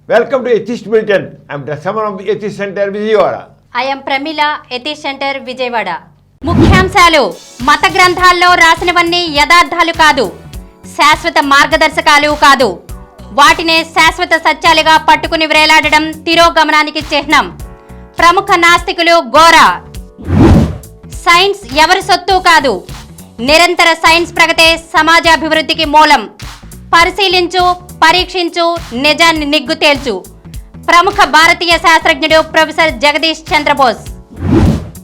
Welcome to Atheist Bulletin. I am Samaram, Atheist Center, Vijayawada. I am Pramila, Atheist Center, Vijayawada. ముఖ్యాంశాలు మత గ్రంథాల్లో రాసినవన్నీ యథార్థాలు కాదు, శాశ్వత మార్గదర్శకాలు కాదు. వాటినే శాశ్వత సత్యాలుగా పట్టుకుని వేలాడడం తిరోగమనానికి చిహ్నం. ప్రముఖ నాస్తికులు గోరా. సైన్స్ ఎవరి సొత్తు కాదు, నిరంతర సైన్స్ ప్రగతే సమాజాభివృద్ధికి మూలం. పరిశీలించు, పరీక్షించు, నిజాన్ని నిగ్గు తేల్చు. ప్రముఖ భారతీయ శాస్త్రజ్ఞుడు ప్రొఫెసర్ జగదీష్ చంద్రబోస్.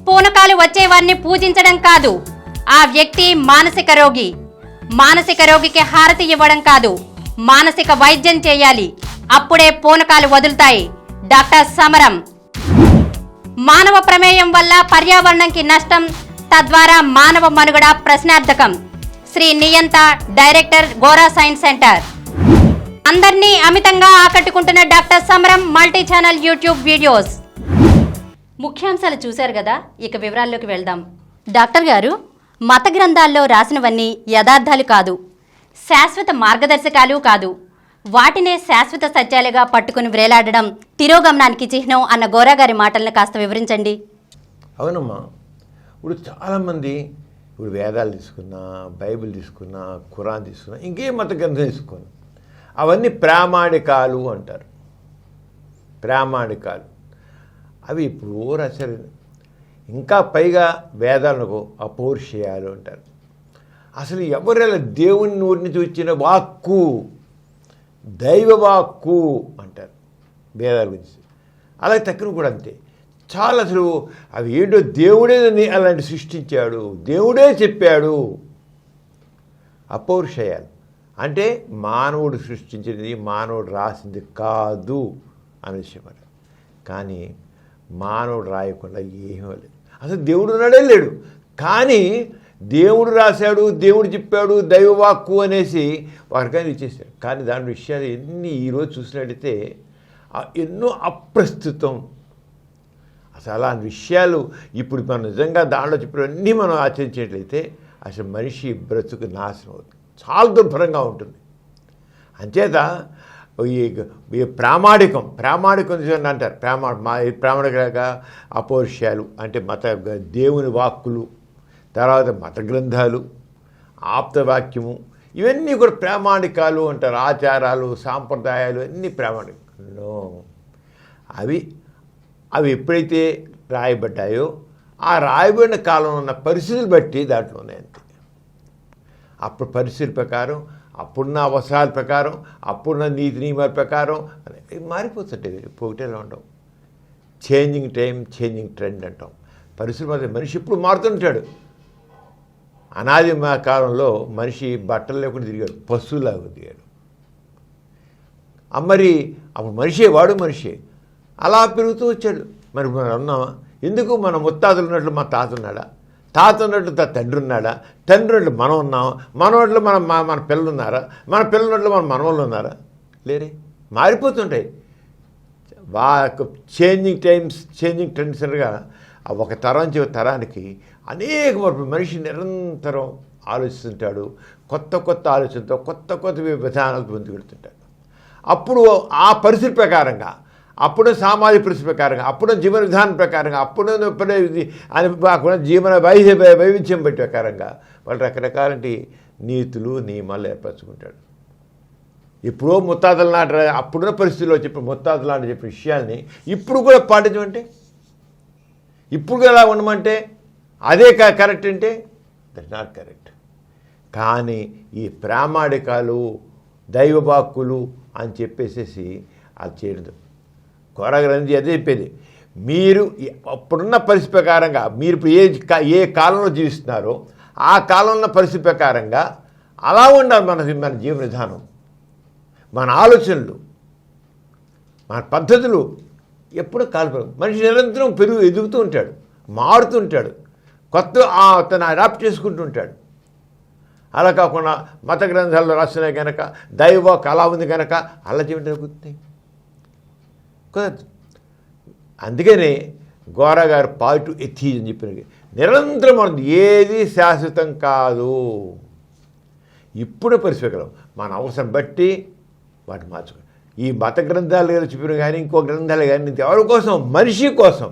పూనకాలు వచ్చేవారిని పూజించడం కాదు, ఆ వ్యక్తి మానసిక రోగి. మానసిక రోగికి హారతి ఇవ్వడం కాదు, మానసిక వైద్యం చేయాలి, అప్పుడే పూనకాలు వదులుతాయి. డాక్టర్ సమరం. మానవ ప్రమేయం వల్ల పర్యావరణంకి నష్టం, తద్వారా మానవ మనుగడ ప్రశ్నార్థకం. శ్రీ నియంత, డైరెక్టర్, గోరా సైన్స్ సెంటర్. అందరినీ అమితంగా ఆకట్టుకుంటున్న డాక్టర్ సమరం మల్టీ ఛానల్ యూట్యూబ్ వీడియోస్. ముఖ్యాంశాలు చూశారు కదా, ఇక వివరాల్లోకి వెళ్దాం. డాక్టర్ గారు, మత గ్రంథాల్లో రాసినవన్నీ యథార్థాలు కాదు, శాశ్వత మార్గదర్శకాలు కాదు. వాటినే శాశ్వత సత్యాలుగా పట్టుకుని వేలాడడం తిరోగమనానికి చిహ్నం అన్న గోరా గారి మాటలను కాస్త వివరించండి. అవునమ్మా, ఇప్పుడు చాలామంది ఇప్పుడు వేదాలు తీసుకున్నా, బైబిల్ తీసుకున్నా, ఖురాన్ తీసుకున్నా, ఇంకే మత గ్రంథం తీసుకున్నా, అవన్నీ ప్రామాణికాలు అంటారు. ప్రామాణికాలు అవి ఇప్పుడు రాశారు. ఇంకా పైగా వేదాలకు అపౌరుషేయాలు అంటారు. అసలు ఎవరెలా దేవుని నోటి నుంచి వచ్చిన వాక్కు, దైవవాక్కు అంటారు వేదాల గురించి. అలాగే తక్కువ కూడా అంతే. చాలా అసలు అవి ఏంటో దేవుడే అలాంటి సృష్టించాడు, దేవుడే చెప్పాడు. అపౌరుషేయాలు అంటే మానవుడు సృష్టించినది, మానవుడు రాసింది కాదు అనే విషయం. కానీ మానవుడు రాయకుండా ఏమీ లేదు. అసలు దేవుడు ఉన్నాడే లేడు, కానీ దేవుడు రాశాడు, దేవుడు చెప్పాడు, దైవవాక్కు అనేసి వారికైనా ఇచ్చేసాడు. కానీ దాని విషయాలు ఎన్ని ఈరోజు చూసినట్టయితే ఎన్నో అప్రస్తుతం. అసలు అలాంటి విషయాలు ఇప్పుడు మనం నిజంగా దాంట్లో చెప్పినవన్నీ మనం ఆచరించేట్లయితే అసలు మనిషి బ్రతుకు నాశనం అవుతుంది, చాలా దుర్భరంగా ఉంటుంది. అంచేత ఈ ప్రామాణికం అంటారు. ప్రామాణికంగా అపౌరుషాలు అంటే దేవుని వాక్కులు, తర్వాత మత గ్రంథాలు, ఆప్తవాక్యము, ఇవన్నీ కూడా ప్రామాణికాలు అంటారు. ఆచారాలు, సాంప్రదాయాలు అన్నీ ప్రామాణికంలో. అవి ఎప్పుడైతే రాయబడ్డాయో ఆ రాయబడిన కాలంలో ఉన్న పరిస్థితులు బట్టి దాంట్లో ఉన్నాయంతే. అప్పుడు పరిస్థితుల ప్రకారం, అప్పుడున్న అవసరాల ప్రకారం, అప్పుడున్న నీతి నియమాల ప్రకారం మారిపోతుంటాయి. ఒకటేలా ఉండవు. చేంజింగ్ టైం, చేంజింగ్ ట్రెండ్ అంటాం. పరిస్థితులు మనిషి ఎప్పుడు మారుతుంటాడు. అనాది కాలంలో మనిషి బట్టలు లేకుండా తిరిగాడు, పశువులాగా తిరిగాడు. మరి అప్పుడు వాడు మనిషే అలా పెరుగుతూ వచ్చాడు. మరి మనం ఉన్నామా? ఎందుకు? మన ముత్తాతలు ఉన్నట్లు మా తాత ఉన్నాడా? తాత ఉన్నట్లు తండ్రి ఉన్నాడా? తండ్రి ఉన్నట్లు మనం ఉన్నామా? మనోట్లు మన పిల్లలు ఉన్నారా? మన పిల్లలు ఉన్నట్లు మన మనవాళ్ళు ఉన్నారా? లేరే. మారిపోతుంటాయి. చేంజింగ్ టైమ్స్, చేంజింగ్ ట్రెండ్స్గా ఒక తరం నుంచి తరానికి అనేక మనిషి నిరంతరం ఆలోచిస్తుంటాడు. కొత్త ఆలోచనతో కొత్త విధానాలు పొంది పెడుతుంటాడు. అప్పుడు ఆ పరిస్థితి ప్రకారంగా, అప్పుడు సామాజిక పరిస్థితి ప్రకారంగా, అప్పుడు జీవన విధానం ప్రకారంగా, అప్పుడు జీవన వైవిధ్యం బట్టి ప్రకారంగా వాళ్ళు రకరకాల నీతులు, నియమాలు ఏర్పరచుకుంటాడు. ఎప్పుడో ముత్తాతల నాటి అప్పుడున్న పరిస్థితుల్లో ముత్తాతల నాటి చెప్పిన విషయాల్ని ఇప్పుడు కూడా పాటించమంటే, ఇప్పుడు ఎలా ఉండమంటే అదే కరెక్ట్ అంటే దట్ నాట్ కరెక్ట్. కానీ ఈ ప్రామాణికాలు, దైవవాక్కులు అని చెప్పేసేసి అది చేయడం గోరా గ్రంథి అదే చెప్పేది. మీరు అప్పుడున్న పరిస్థితి ప్రకారంగా, మీరు ఇప్పుడు ఏ కాలంలో జీవిస్తున్నారో ఆ కాలంలో పరిస్థితి ప్రకారంగా అలా ఉండాలి మన జీవన విధానం, మన ఆలోచనలు, మన పద్ధతులు. ఎప్పుడూ మనిషి నిరంతరం ఎదుగుతూ ఉంటాడు, మారుతుంటాడు, తను అడాప్ట్ చేసుకుంటూ ఉంటాడు. అలా కాకుండా మత గ్రంథాల్లో రాసినాయి కనుక, దైవవాక్కు అలా ఉంది కనుక అలా జీవితం కుదురుతాయి కుదరదు. అందుకనే గోరా గారు పాజిటివ్ ఎథీజ్ అని చెప్పిన నిరంతరం మనం ఏది శాశ్వతం కాదు. ఇప్పుడు పరిస్థితులు మన అవసరం బట్టి వాటిని మార్చుకోండి. ఈ మత గ్రంథాలు చెప్పిన కానీ ఇంకో గ్రంథాలు కానీ ఎవరి కోసం? మనిషి కోసం,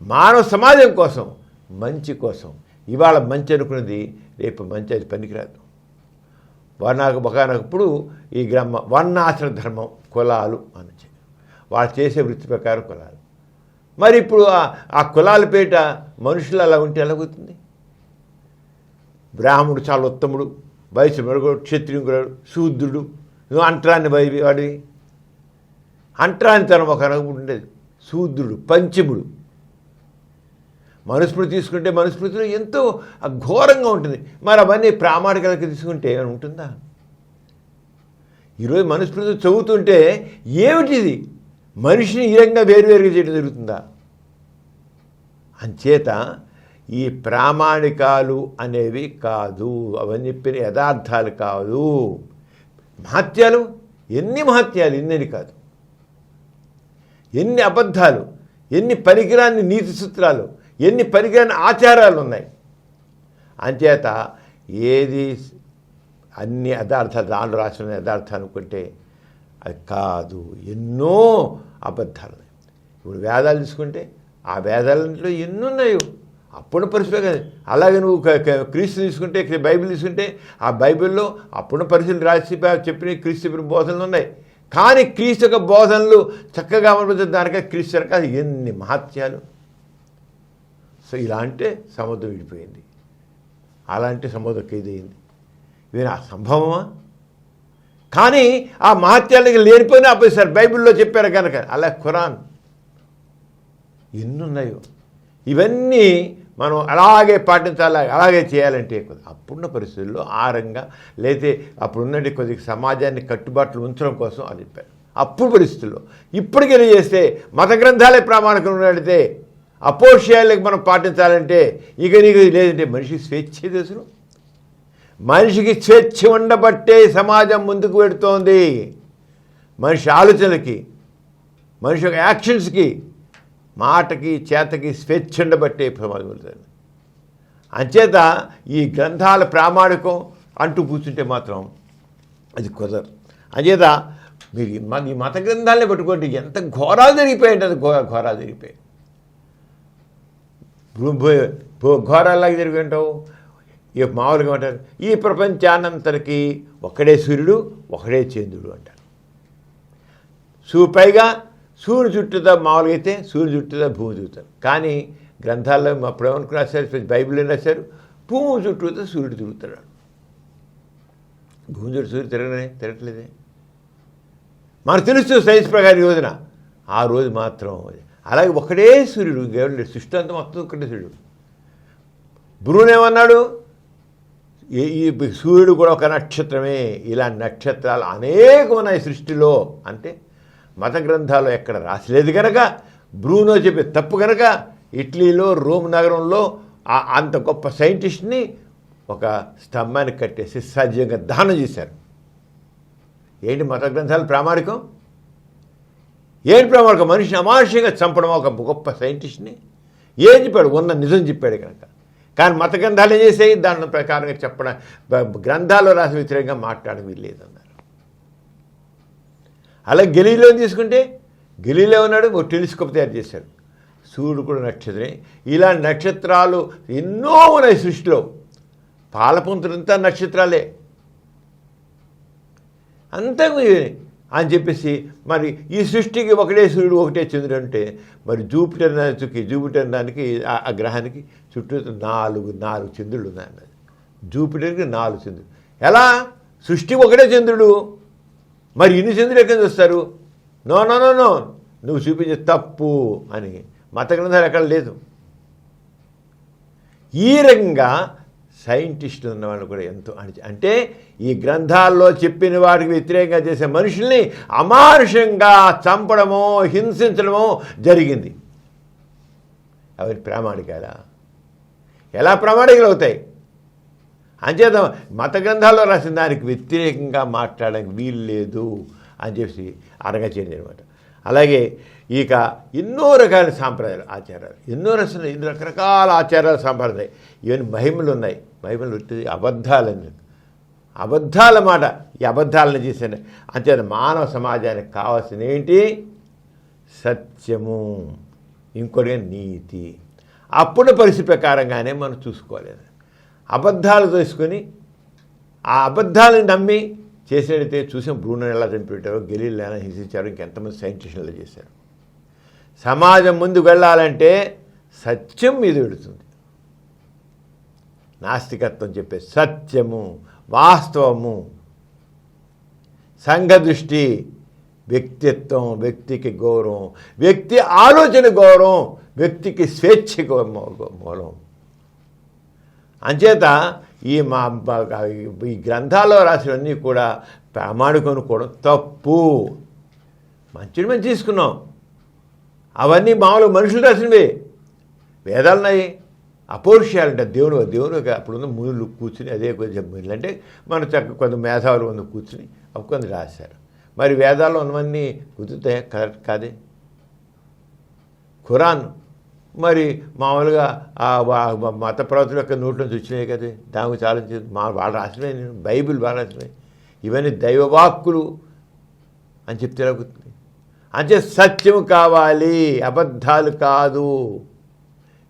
మానవ సమాజం కోసం, మంచి కోసం. ఇవాళ మంచి అనుకున్నది రేపు మంచి అది పనికిరాదు. ఒకనప్పుడు ఈ వర్ణాశ్రమ ధర్మం, కులాలు అని వాళ్ళు చేసే వృత్తి ప్రకారం కులాలు. మరి ఇప్పుడు ఆ కులాల పేట మనుషులు అలా ఉంటే ఎలాగవుతుంది? బ్రాహ్మణుడు చాలా ఉత్తముడు, వైశ్యుడు, క్షత్రియుడు, శూద్రుడు, నువ్వు అంటరాని వాడివి. అంటరానితనం ఒక ఉండేది. శూద్రుడు, పంచముడు. మనుస్మృతి తీసుకుంటే మనుస్మృతిలో ఎంతో ఘోరంగా ఉంటుంది. మరి అవన్నీ ప్రామాణికాలకి తీసుకుంటే ఏమైనా ఉంటుందా? ఈరోజు మనుస్మృతి చదువుతుంటే ఏమిటిది? మనిషిని ఈ రకంగా వేరువేరుగా చేయడం జరుగుతుందా? అంచేత ఈ ప్రామాణికాలు అనేవి కాదు, అవన్నీ చెప్పిన యథార్థాలు కాదు. మహత్యాలు, ఎన్ని మహత్యాలు, ఇన్నని కాదు, ఎన్ని అబద్ధాలు, ఎన్ని పనికిరాని నీతి సూత్రాలు, ఎన్ని పనికిరాని ఆచారాలు ఉన్నాయి. అంచేత ఏది అన్ని యథార్థాలు దాంట్లో రాసిన యథార్థాలు అనుకుంటే అది కాదు, ఎన్నో అబద్ధాలు. ఇప్పుడు వేదాలు తీసుకుంటే ఆ వేదాలలో ఎన్నున్నాయో అప్పుడు పరిస్థితులు కదా. అలాగే నువ్వు క్రీస్తు తీసుకుంటే, బైబిల్ తీసుకుంటే ఆ బైబిల్లో అప్పుడు పరిస్థితులు రాసి చెప్పిన క్రీస్తు చెప్పిన బోధనలు ఉన్నాయి. కానీ క్రీస్తు యొక్క బోధనలు చక్కగా అమలుపరిచే దానిక క్రీస్తు రకాల ఎన్ని మహత్యాలు. సో ఇలా అంటే సముద్రం విడిపోయింది, అలాంటి సముద్రం ఇదైంది. ఇవి సంభవమా? కానీ ఆ మహత్యాలకి లేనిపోయినా ఆపేశారు. బైబిల్లో చెప్పారు కనుక. అలా ఖురాన్ ఎన్నున్నాయో ఇవన్నీ మనం అలాగే పాటించాలి, అలాగే చేయాలంటే అప్పుడున్న పరిస్థితుల్లో ఆరంగా లేతే అప్పుడున్నట్టు కొద్దిగా సమాజాన్ని కట్టుబాట్లు ఉంచడం కోసం అది చెప్పారు. అప్పుడు పరిస్థితుల్లో ఇప్పటికైనా చేస్తే మత గ్రంథాలే ప్రామాణికం ఉన్నట్లయితే అపోషయాలకు మనం పాటించాలంటే ఇక నీకు లేదంటే మనిషికి స్వేచ్ఛ దశలు. మనిషికి స్వేచ్ఛ ఉండబట్టే సమాజం ముందుకు పెడుతోంది. మనిషి ఆలోచనలకి, మనిషి యొక్క యాక్షన్స్కి, మాటకి, చేతకి స్వేచ్ఛ ఉండబట్టే సమాజం వెళ్తుంది. అంచేత ఈ గ్రంథాల ప్రామాణికం అంటూ కూర్చుంటే మాత్రం అది కుదరదు. అంచేత మీరు ఈ మత గ్రంథాలనే పట్టుకోండి, ఎంత ఘోరాలు జరిగిపోయాయంటే అది ఘోరాలు జరిగిపోయాయి. ఘోరాలాగా జరిగి ఉంటావు. ఇక మామూలుగా అంటారు ఈ ప్రపంచానంతరికి ఒకడే సూర్యుడు, ఒకడే చంద్రుడు అంటారు. పైగా సూర్యుడు చుట్టూతా మామూలుగా అయితే సూర్యుడు చుట్టూతా భూమి తిరుగుతారు. కానీ గ్రంథాల్లో అప్పుడు ఏమనుకుని రాశారు, బైబిల్లో రాశారు భూమి చుట్టూతా సూర్యుడు తిరుగుతాడు. భూమి చుట్టూ సూర్యుడు తిరగట్లేదే. మనకు తెలుసు సైన్స్ ప్రకారం యోజన. ఆ రోజు మాత్రం అలాగే ఒకడే సూర్యుడు, ఇంకెవరు సృష్టి అంతా మొత్తం ఒకటే సూర్యుడు. బ్రూనేమన్నాడు, ఈ సూర్యుడు కూడా ఒక నక్షత్రమే. ఇలాంటి నక్షత్రాలు అనేకం ఉన్నాయి సృష్టిలో. అంటే మత గ్రంథాలు ఎక్కడ రాసలేదు కనుక, బ్రూనో చెప్పే తప్పు కనుక ఇటలీలో రోమ్ నగరంలో అంత గొప్ప సైంటిస్ట్ని ఒక స్తంభాన్ని కట్టేసి సజీవంగా దానం చేశారు. ఏంటి మత గ్రంథాలు ప్రామాణికం? ఏంటి ప్రామాణికం? మనిషిని అమానుషంగా చంపడం ఒక గొప్ప సైంటిస్ట్ని ఏం చెప్పాడు? ఉన్న నిజం చెప్పాడు కనుక. కానీ మత గ్రంథాలు ఏం చేసాయి? దాని ప్రకారంగా చెప్పడం, గ్రంథాల్లో రాసి వ్యతిరేకంగా మాట్లాడడం వీల్లేదన్నారు. అలాగే గెలీలో తీసుకుంటే గెలీలో ఉన్నాడు, ఒక టెలిస్కోప్ తయారు చేశాడు. సూర్యుడు కూడా నక్షత్రమే. ఇలాంటి నక్షత్రాలు ఎన్నో ఉన్నాయి సృష్టిలో. పాలపుంతులంతా నక్షత్రాలే అంతా అని చెప్పేసి మరి ఈ సృష్టికి ఒకటే సూర్యుడు ఒకటే చంద్రుడు అంటే మరి జూపిటర్ దానికి ఆ గ్రహానికి చుట్టూ నాలుగు చంద్రులు ఉన్నాయన్నది. జూపిటర్కి 4 చంద్రుడు. ఎలా? సృష్టికి ఒకటే చంద్రుడు, మరి ఇన్ని చంద్రులు ఎక్కడి నుంచి వస్తారు? నో నువ్వు చూపించే తప్పు అని మత గ్రంథాలు ఎక్కడ లేదు. ఈ రకంగా సైంటిస్టులు ఉన్నవాళ్ళు కూడా ఎంతో అంటే ఈ గ్రంథాల్లో చెప్పిన వాటికి వ్యతిరేకంగా చేసే మనుషుల్ని అమానుషంగా చంపడమో హింసించడమో జరిగింది. అవి ప్రామాణికాలా? ఎలా ప్రామాణికలు అవుతాయి? అంచేత మత గ్రంథాల్లో రాసిన దానికి వ్యతిరేకంగా మాట్లాడడానికి వీలు లేదు అని చెప్పి అరగా చేయండి అనమాట. అలాగే ఇక ఎన్నో రకాల సాంప్రదాయాలు, ఆచారాలు, ఎన్నో రకరకాల ఆచారాలు, సాంప్రదాయాలు, ఇవన్నీ మహిమలు ఉన్నాయి. మహిమలు వచ్చేది అబద్ధాలని. అబద్ధాల మాట, ఈ అబద్ధాలను చేసిన అంతే మానవ సమాజానికి కావాల్సిన ఏంటి? సత్యము, ఇంకోటి నీతి. అప్పుడు పరిస్థితి ప్రకారంగానే మనం చూసుకోలేదు. అబద్ధాలు తీసుకొని ఆ అబద్ధాలను నమ్మి చేసేటైతే చూసాం. బ్రూనో ఎలా చంపిపెట్టారో, గెలీలు ఎలా హింసించారో, ఇంకెంతమంది సైంటిస్టులు చేశారు. సమాజం ముందుకు వెళ్ళాలంటే సత్యం మీద పెడుతుంది. నాస్తికత్వం చెప్పే సత్యము, వాస్తవము, సంఘ దృష్టి, వ్యక్తిత్వం, వ్యక్తికి గౌరవం, వ్యక్తి ఆలోచన గౌరవం, వ్యక్తికి స్వేచ్ఛకు మూలం. అంచేత ఈ గ్రంథాల్లో రాసినవన్నీ కూడా ప్రామాణికం అనుకోవడం తప్పు. మంచిని మనం తీసుకున్నాం, అవన్నీ మామూలుగా మనుషులు రాసినవే. వేదాలున్నాయి, అపౌరుషాలంటే దేవుడు అప్పుడున్న మునులు కూర్చుని అదే కొంచెం మునులు అంటే మన చక్క కొంత మేధావులు ముందు కూర్చుని అప్పుడు కొంత రాశారు. మరి వేదాల్లో ఉన్నవన్నీ కుదురుతాయి? కరెక్ట్ కాదే. ఖురాన్ మరి మామూలుగా మత ప్రవర్తన యొక్క నోట్లో నుంచి వచ్చినాయి కదా, దాని గురించి ఆలోచించి వాళ్ళు రాసినవి, బైబిల్ వాళ్ళు రాసినవి, ఇవన్నీ దైవవాక్కులు అని చెప్తే ఎలాగుతుంది? అంటే సత్యం కావాలి, అబద్ధాలు కాదు.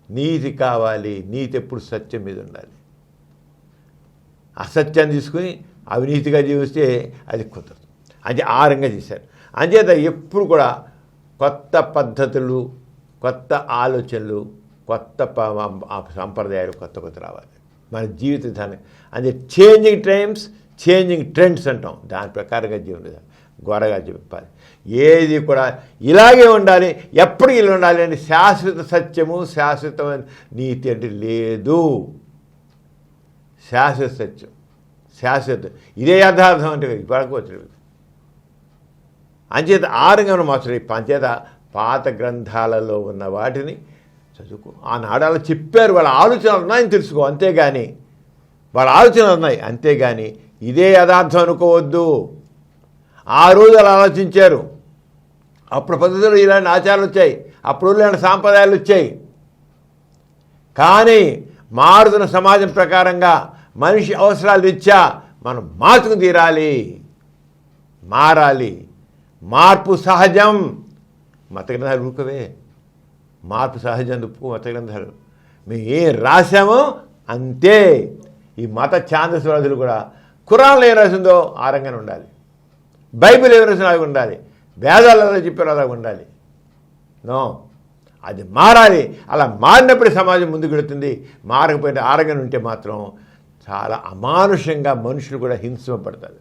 నీతి కావాలి, నీతి ఎప్పుడు సత్యం మీద ఉండాలి. అసత్యాన్ని తీసుకుని అవినీతిగా జీవిస్తే అది కుదరదు. అంటే ఆ రంగా చేశారు. అంచేత ఎప్పుడు కూడా కొత్త పద్ధతులు, కొత్త ఆలోచనలు, కొత్త సంప్రదాయాలు కొత్త రావాలి మన జీవిత విధానం. అంటే చేంజింగ్ టైమ్స్, చేంజింగ్ ట్రెండ్స్ అంటాం. దాని ప్రకారంగా జీవన గొడగా చెప్పాలి. ఏది కూడా ఇలాగే ఉండాలి, ఎప్పుడు ఇలా ఉండాలి అని శాశ్వత సత్యము, శాశ్వతమైన నీతి అంటే లేదు. శాశ్వత సత్యం, శాశ్వత ఇదే యథార్థం అంటే ఇప్పటికొచ్చు. అంచేత ఆరంగం మాత్రం పంచేత పాత గ్రంథాలలో ఉన్న వాటిని చదువుకో. ఆనాడు అలా చెప్పారు, వాళ్ళ ఆలోచనలు ఉన్నాయని తెలుసుకో, అంతేగాని వాళ్ళ ఆలోచనలు ఉన్నాయి, అంతేగాని ఇదే యథార్థం అనుకోవద్దు. ఆ రోజు అలా ఆలోచించారు, అప్పుడు పద్ధతులు ఇలాంటి ఆచారాలు వచ్చాయి, అప్పుడు ఇలాంటి సాంప్రదాయాలు వచ్చాయి. కానీ మారుతున్న సమాజం ప్రకారంగా మనిషి అవసరాలు రీత్యా మనం మార్చుకు తీరాలి, మారాలి. మార్పు సహజం. మత గ్రంథాలు ఊరుకవే, మార్పు సహజం మత గ్రంథాలు. మేము ఏం రాశామో అంతే. ఈ మత ఛాందస్వాదులు కూడా ఖురాన్లో ఏం రాసిందో ఆ రంగానే ఉండాలి, బైబిల్ ఏం రాసిందో అలాగే ఉండాలి, వేదాలు ఎలా చెప్పారో అలాగే ఉండాలి. నో, అది మారాలి. అలా మారినప్పుడే సమాజం ముందుకు వెళుతుంది. మారకపోయిన ఆరంగం ఉంటే మాత్రం చాలా అమానుషంగా మనుషులు కూడా హింసింపబడతారు.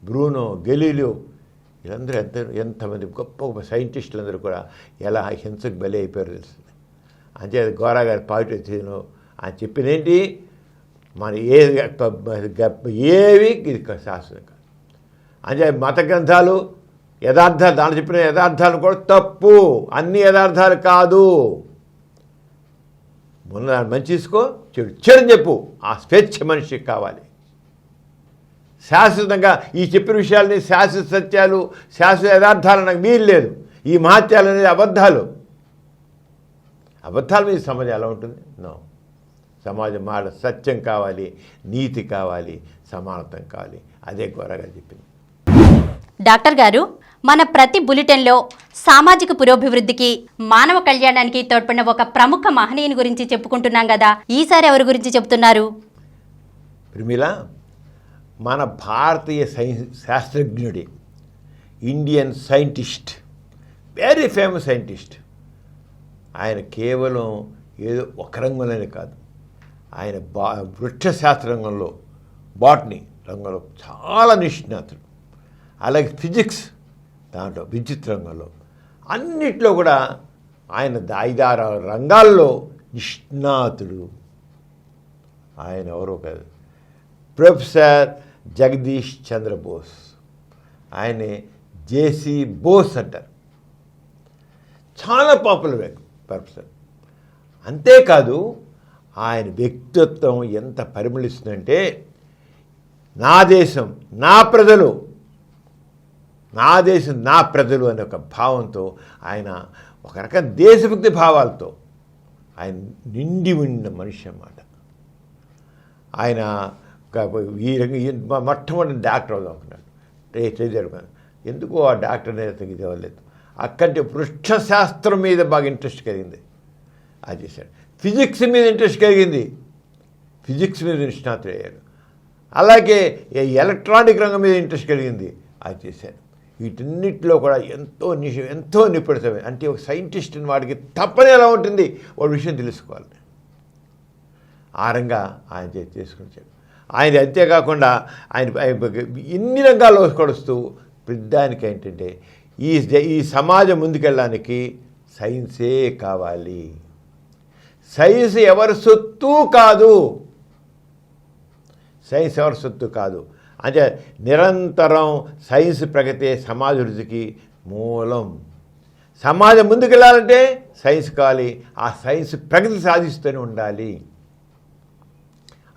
బ్రూనో, గెలీలియో వీళ్ళందరూ ఎంతమంది గొప్ప గొప్ప సైంటిస్టులందరూ కూడా ఎలా హింసకు బలి అయిపోయారు తెలుస్తుంది. అంతే గోరా గారి పాజిటివ్ ఆయన చెప్పినేంటి, మన ఏవి ఇది శాస్త్రం కాదు. అంటే మత గ్రంథాలు యథార్థాలు, దాంట్లో చెప్పిన యథార్థాలు కూడా తప్పు, అన్ని యథార్థాలు కాదు. మొన్న మంచి తీసుకో, చెడు చెప్పు. ఆ స్వేచ్ఛ మనిషికి కావాలి. శాశ్వతంగా ఈ చెప్పిన విషయాలని శాశ్వత సత్యాలు, శాశ్వత యథార్థాలు నాకు వీలు లేదు. ఈ మహత్యాలు అనేది అబద్ధాలు. అబద్ధాల మీద సమాజం ఎలా ఉంటుంది? నో, సమాజం మాట సత్యం కావాలి, నీతి కావాలి, సమానత్వం కావాలి. అదే గొర్రగా చెప్పింది. డాక్టర్ గారు, మన ప్రతి బులెటిన్లో సామాజిక పురోభివృద్ధికి, మానవ కళ్యాణానికి తోడ్పడిన ఒక ప్రముఖ మహనీయుని గురించి చెప్పుకుంటున్నాం కదా, ఈసారి ఎవరి గురించి చెప్తున్నారు? ప్రిమిల, మన భారతీయ శాస్త్రజ్ఞుడి, Indian scientist, very famous scientist. ఆయన కేవలం ఏదో ఒక రంగంలోనే కాదు, ఆయన వృక్షశాస్త్ర రంగంలో, బాటనీ రంగంలో చాలా నిష్ణాతుడు. అలాగే ఫిజిక్స్ దాంట్లో, విద్యుత్ రంగంలో, అన్నిట్లో కూడా ఆయన 5-6 రంగాల్లో నిష్ణాతుడు. ఆయన ఎవరో కాదు, ప్రొఫెసర్ జగదీష్ చంద్ర బోస్. ఆయనే జేసీ బోస్ అంటారు. చాలా పాపులర్ ప్రొఫెసర్. అంతేకాదు ఆయన వ్యక్తిత్వం ఎంత పరిమళిస్తుందంటే, నా దేశం నా ప్రజలు, నా దేశం నా ప్రజలు అనే ఒక భావంతో, ఆయన ఒక రకం దేశభక్తి భావాలతో ఆయన నిండి ఉన్న మనిషి అన్నమాట. ఆయన ఈ రంగం మొట్టమొదటి డాక్టర్ అవుదాం అనుకున్నాడు. చదివాడు. ఎందుకు ఆ డాక్టర్ అనేది అతనికి ఇవ్వలేదు. అక్కడి వృక్షశాస్త్రం మీద బాగా ఇంట్రెస్ట్ కలిగింది, అది చేశాడు. ఫిజిక్స్ మీద ఇంట్రెస్ట్ కలిగింది, ఫిజిక్స్ మీద నిష్ణాతులు అయ్యాడు. అలాగే ఎలక్ట్రానిక్ రంగం మీద ఇంట్రెస్ట్ కలిగింది, అది చేశాడు. వీటన్నిటిలో కూడా ఎంతో నిపుణత. అంటే ఒక సైంటిస్ట్ వాడికి తప్పని ఎలా ఉంటుంది, వాడి విషయం తెలుసుకోవాలి. ఆ రంగా ఆయన చేసుకొచ్చాడు. ఆయన అంతేకాకుండా ఆయన ఇన్ని రంగాల్లో కొడుస్తూ పెద్దానికి ఏంటంటే ఈ సమాజం ముందుకెళ్ళడానికి సైన్సే కావాలి, సైన్స్ ఎవరి సొత్తు కాదు, సైన్స్ ఎవరి సొత్తు కాదు. అంటే నిరంతరం సైన్స్ ప్రగతి సమాజ వృద్ధికి మూలం. సమాజం ముందుకెళ్ళాలంటే సైన్స్ కావాలి, ఆ సైన్స్ ప్రగతి సాధిస్తూనే ఉండాలి.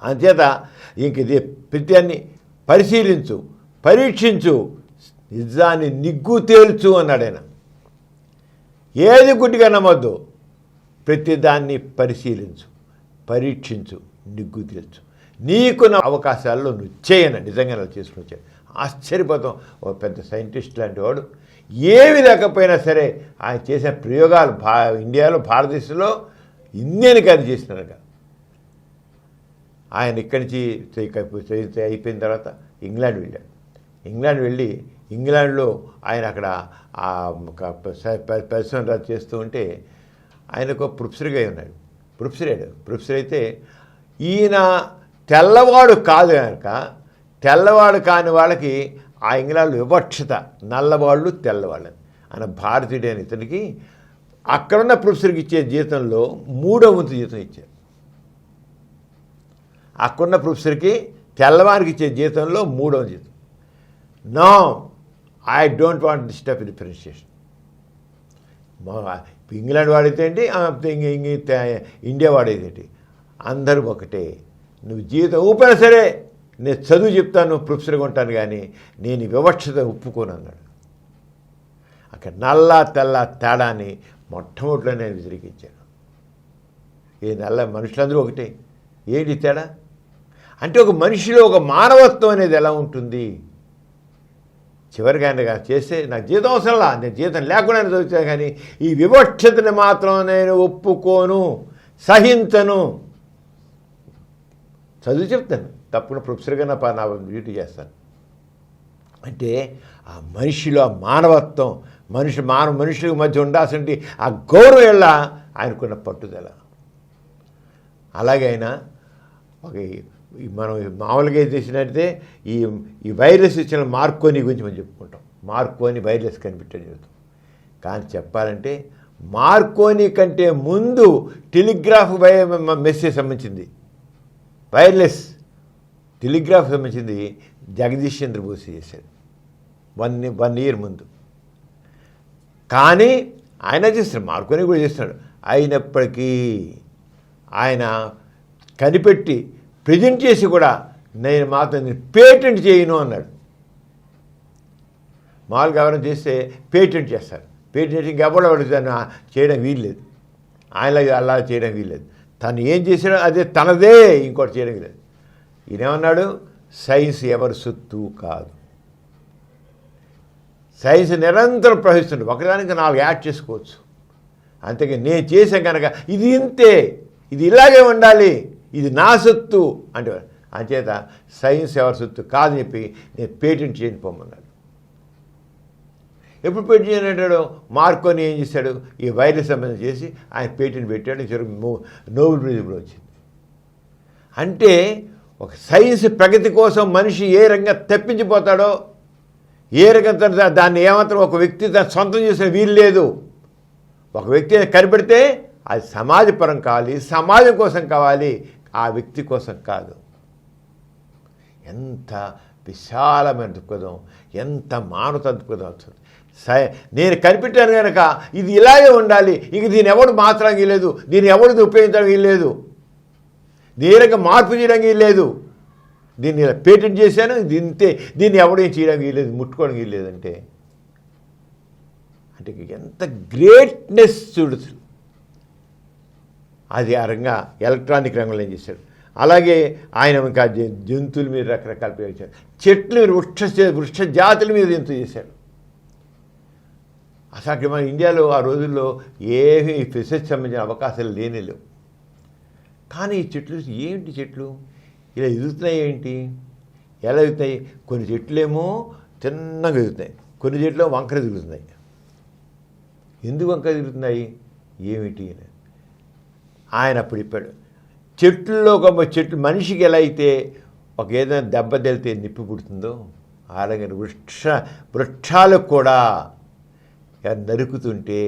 అంచేత ఇంక ఇది ప్రత్యాన్ని పరిశీలించు, పరీక్షించు, నిజాన్ని నిగ్గు తేల్చు అన్నాడు ఆయన. ఏది గుడ్డిగా నమ్మొద్దు, ప్రతిదాన్ని పరిశీలించు, పరీక్షించు, నిగ్గు తేల్చు. నీకున్న అవకాశాల్లో నువ్వు చేయను. నిజంగా నువ్వు చేసుకుని వచ్చాడు. ఆశ్చర్యపోతాం. ఒక పెద్ద సైంటిస్ట్ లాంటి వాడు ఏమి లేకపోయినా సరే ఆయన చేసిన ప్రయోగాలు ఇండియాలో, భారతదేశంలో ఇండియన్ కాదు చేసినారుగా. ఆయన ఇక్కడి నుంచి అయిపోయిన తర్వాత ఇంగ్లాండ్ వెళ్ళాడు. ఇంగ్లాండ్ వెళ్ళి ఇంగ్లాండ్లో ఆయన అక్కడ పరిశ్రమ చేస్తూ ఉంటే ఆయనకు ప్రొఫెసర్గా ఉన్నాడు. ప్రొఫెసర్ అయితే ఈయన తెల్లవాడు కాదు కనుక తెల్లవాడు కాని వాళ్ళకి ఆ ఇంగ్లాండ్లో వివక్షత, నల్లవాళ్ళు తెల్లవాళ్ళు. ఆయన భారతీయుడు అని ఇతనికి అక్కడున్న ప్రొఫెసర్కి ఇచ్చే జీతంలో 3వ వంతు జీతం ఇచ్చారు. అక్కడున్న ప్రొఫెసర్కి తెల్లవారికి ఇచ్చే జీతంలో 3వ జీతం. No, I don't want this type differentiation. England వాడైతే ఏంటి, ఇండియా వాడైతే ఏంటి, అందరూ ఒకటే. నువ్వు జీవితం ఊపినా సరే నేను చదువు చెప్తాను, ప్రొఫెసర్గా ఉంటాను, కానీ నేను వివక్షత ఒప్పుకోను అన్నాడు. అక్కడ నల్ల తెల్ల తేడాని మొట్టమొదటిలో నేను వ్యతిరేకించాను. ఈ నల్ల మనుషులందరూ ఒకటే, ఏంటి తేడా అంటే ఒక మనిషిలో ఒక మానవత్వం అనేది ఎలా ఉంటుంది. చివరిగా ఆయన చేస్తే నాకు జీతం అవసరంలా, నేను జీతం లేకుండా చదువుతాను, కానీ ఈ వివక్షతని మాత్రం నేను ఒప్పుకోను, సహించను. చదువు చెప్తాను, తప్పకుండా ప్రొఫెసర్గా నా డ్యూటీ చేస్తాను. అంటే ఆ మనిషిలో ఆ మానవత్వం, మనుషుల మధ్య ఉండాల్సిన ఆ గౌరవం ఎలా ఆయనకున్న పట్టుదల. అలాగే ఆయన మనం మామూలుగా చేసినట్టే ఈ వైరస్ ఇచ్చిన మార్కోని గురించి మనం చెప్పుకుంటాం. మార్కోని వైరస్ కనిపెట్టాడు చెబుతాం. కానీ చెప్పాలంటే మార్కోని కంటే ముందు టెలిగ్రాఫ్ మెసేజ్ సంబంధించింది, వైర్లెస్ టెలిగ్రాఫ్ సంబంధించింది జగదీష్ చంద్ర బోస్ చేశాడు 1 year ముందు. కానీ ఆయన చేస్తాడు, మార్కోని కూడా చేస్తున్నాడు. అయినప్పటికీ ఆయన కనిపెట్టి ప్రజెంట్ చేసి కూడా నేను పేటెంట్ చేయను అన్నాడు. మామూలుగా ఎవరైనా చేస్తే పేటెంట్ చేస్తారు. పేటెంట్ ఇంకెవడో దాన్ని చేయడం వీల్లేదు, ఆయనలాగా అలా చేయడం వీల్లేదు. తను ఏం చేసాడో అదే తనదే, ఇంకోటి చేయడం వీల్లేదు. ఈయనేమన్నాడు, సైన్స్ ఎవరి సొత్తు కాదు. సైన్స్ నిరంతరం ప్రవహిస్తుంది, ఒకదానికి 4 యాడ్ చేసుకోవచ్చు. అంతేగా నేను చేసాం కనుక ఇది ఇంతే, ఇది ఇలాగే ఉండాలి, ఇది నా సొత్తు అంటే అంచేత సైన్స్ ఎవరి సొత్తు కాదని చెప్పి నేను పేటెంట్ చేయని పోమన్నాడు. ఎప్పుడు పేటెంట్ చేయని అంటాడు, మార్కోని ఏం చేశాడు, ఈ వైరస్ సంబంధం చేసి ఆయన పేటెంట్ పెట్టాడు. నోబెల్ ప్రైజ్ కూడా వచ్చింది. అంటే ఒక సైన్స్ ప్రగతి కోసం మనిషి ఏ రంగా తప్పించిపోతాడో, ఏ రకంగా దాన్ని ఏమాత్రం ఒక వ్యక్తి దాన్ని సొంతం చేసిన వీలు లేదు. ఒక వ్యక్తి కనిపెడితే అది సమాజపరం కావాలి, సమాజం కోసం కావాలి, ఆ వ్యక్తి కోసం కాదు. ఎంత విశాలమైన దృక్పథం, ఎంత మానవత దృక్పథం వస్తుంది. నేను కనిపెట్టాను కనుక ఇది ఇలాగే ఉండాలి, ఇంక దీన్ని ఎవడు మార్చడానికి లేదు, దీన్ని ఎవడు ఉపయోగించడానికి లేదు, దీనికి మార్పు చేయడానికి లేదు, దీన్ని ఇలా పేటెంట్ చేశాను, ఇంతే, దీన్ని ఎవడేం చేయడానికి లేదు, ముట్టుకోవడానికి లేదంటే అంటే ఎంత గ్రేట్నెస్ చూడచ్చు. అది ఆ రంగా ఎలక్ట్రానిక్ రంగంలో ఏం చేశాడు, అలాగే ఆయన ఇంకా జంతువుల మీద రకరకాల ప్రయోగించారు. చెట్లు వృక్ష జాతుల మీద ఎంతో చేశాడు. అసలు మన ఇండియాలో ఆ రోజుల్లో ఏమీ ఫిషెస్ సంబంధించిన అవకాశాలు లేవు. కానీ ఈ చెట్లు ఏంటి చెట్లు ఇలా ఎదుగుతున్నాయి ఏంటి, ఎలా ఎదుగుతాయి? కొన్ని చెట్లేమో చిన్నగా ఎదుగుతున్నాయి, కొన్ని చెట్లు వంకర ఎదుగుతున్నాయి. ఎందుకు వంకర ఎదుగుతున్నాయి ఏమిటి అని ఆయన అప్పుడు చెప్పాడు. చెట్లు మనిషికి ఎలా అయితే ఒక ఏదైనా దెబ్బ తగిలితే నిప్పి పుడుతుందో అలాగే వృక్షాలకు కూడా నరుకుతుంటే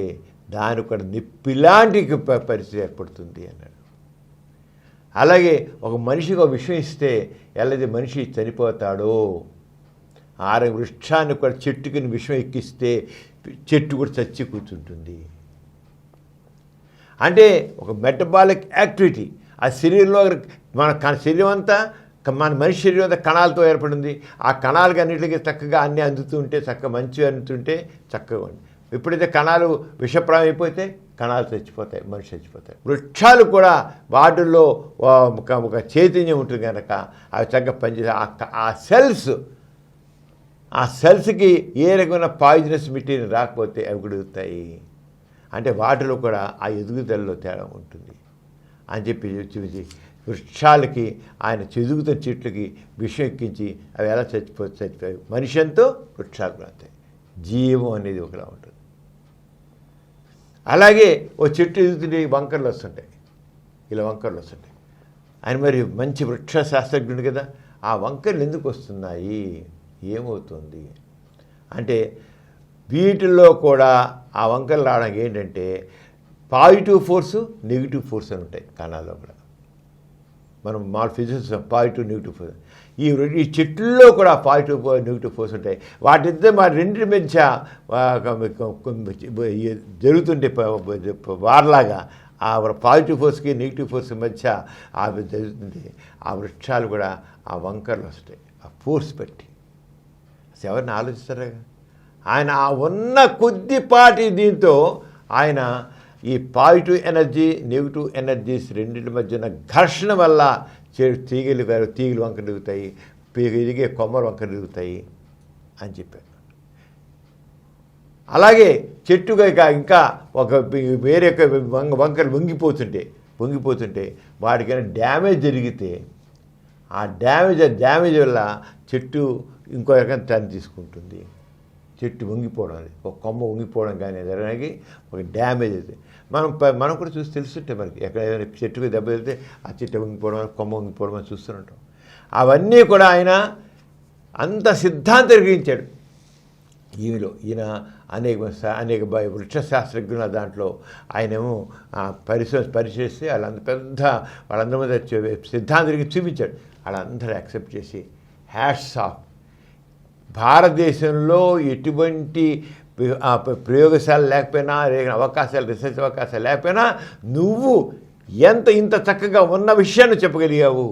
దాని కూడా నిప్పిలాంటి పరిస్థితి ఏర్పడుతుంది అన్నాడు. అలాగే ఒక మనిషికి ఒక విషయం ఇస్తే ఎలాగైతే మనిషి చనిపోతాడో ఆరోగ్య వృక్షాన్ని కూడా చెట్టుకి విషయం ఎక్కిస్తే చెట్టు కూడా చచ్చి కూర్చుంటుంది. అంటే ఒక మెటబాలిక్ యాక్టివిటీ ఆ శరీరంలో మన శరీరం అంతా మన మనిషి శరీరం అంతా కణాలతో ఏర్పడింది. ఆ కణాలకి అన్నింటికి చక్కగా అన్నీ అందుతూ ఉంటే చక్కగా మంచిగా అందుతుంటే చక్కగా ఉంది. ఎప్పుడైతే కణాలు విషప్రాయం అయిపోతే కణాలు చచ్చిపోతాయి, మనిషి చచ్చిపోతాయి. వృక్షాలు కూడా వాటిల్లో ఒక చైతన్యం ఉంటుంది కనుక అవి చక్కగా పనిచేసే ఆ సెల్స్కి ఏ రకమైన పాయిజనస్ మెటీరియల్ రాకపోతే అవి కూడా ఎదుగుతాయి. అంటే వాటిలో కూడా ఆ ఎదుగుదలలో తేడా ఉంటుంది అని చెప్పి చూసి వృక్షాలకి ఆయన ఎదుగుతున్న చెట్లకి విషం ఎక్కించి అవి ఎలా చచ్చిపోయి మనిషి ఎంతో వృక్షాలు కూడా అవుతాయి. జీవం అనేది ఒకలా ఉంటుంది. అలాగే ఓ చెట్టు ఎదుగుతుంటే వంకర్లు వస్తుంటాయి, ఇలా వంకర్లు వస్తుంటాయి. ఆయన మరి మంచి వృక్ష శాస్త్రజ్ఞుడు కదా, ఆ వంకర్లు ఎందుకు వస్తున్నాయి, ఏమవుతుంది అంటే వీటిల్లో కూడా ఆ వంకర్లు రావడానికి ఏంటంటే పాజిటివ్ ఫోర్సు నెగిటివ్ ఫోర్స్ అని ఉంటాయి కణాల్లో కూడా. మనం మా ఫిజిక్స్ పాజిటివ్ నెగిటివ్ ఫోర్స్, ఈ చెట్లలో కూడా పాజిటివ్ నెగిటివ్ ఫోర్స్ ఉంటాయి. వాటిద్దరు మా రెండింటి మధ్య జరుగుతుంటే వార్లాగా ఆ పాజిటివ్ ఫోర్స్కి నెగిటివ్ ఫోర్స్ మధ్య జరుగుతుంది. ఆ వృక్షాలు కూడా ఆ వంకర్లు వస్తాయి ఆ ఫోర్స్ పెట్టి. ఎవరిని ఆలోచిస్తారా? ఆయన ఆ ఉన్న కొద్దిపాటి దీంతో ఆయన ఈ పాజిటివ్ ఎనర్జీ నెగిటివ్ ఎనర్జీస్ రెండింటి మధ్యన ఘర్షణ వల్ల తీగలు వంకర దిగుతాయి, ఎదిగే కొమ్మలు వంకర దిగుతాయి అని చెప్పారు. అలాగే చెట్టుగా ఇంకా ఒక వేరే వంకరలు వంగిపోతుంటే వాటికైనా డ్యామేజ్ జరిగితే ఆ డ్యామేజ్ వల్ల చెట్టు ఇంకో రకం టర్న్ తీసుకుంటుంది. చెట్టు వంగిపోవడం, అది ఒక కొమ్మ వంగిపోవడం కానీ జరగడానికి ఒక డ్యామేజ్ అవుతుంది. మనం కూడా చూసి తెలుస్తుంటే మనకి ఎక్కడ ఏదైనా చెట్టుకు దెబ్బ వెళ్తే ఆ చెట్టు వంగిపోవడం, కొమ్మ వంగిపోవడం అని చూస్తుంటాం. అవన్నీ కూడా ఆయన అంత సిద్ధాంతం గ్రహించాడు. ఈయన అనేక వృక్ష శాస్త్రజ్ఞుల దాంట్లో ఆయనేమో పరిశీలిస్తే వాళ్ళందరి మీద సిద్ధాంతం చూపించాడు. వాళ్ళందరూ యాక్సెప్ట్ చేసి హ్యాట్స్ ఆఫ్. భారతదేశంలో ఎటువంటి ప్రయోగశాల లేకపోయినా రీసెర్చ్ అవకాశాలు లేకపోయినా నువ్వు ఇంత చక్కగా ఉన్న విషయాన్ని చెప్పగలిగావు,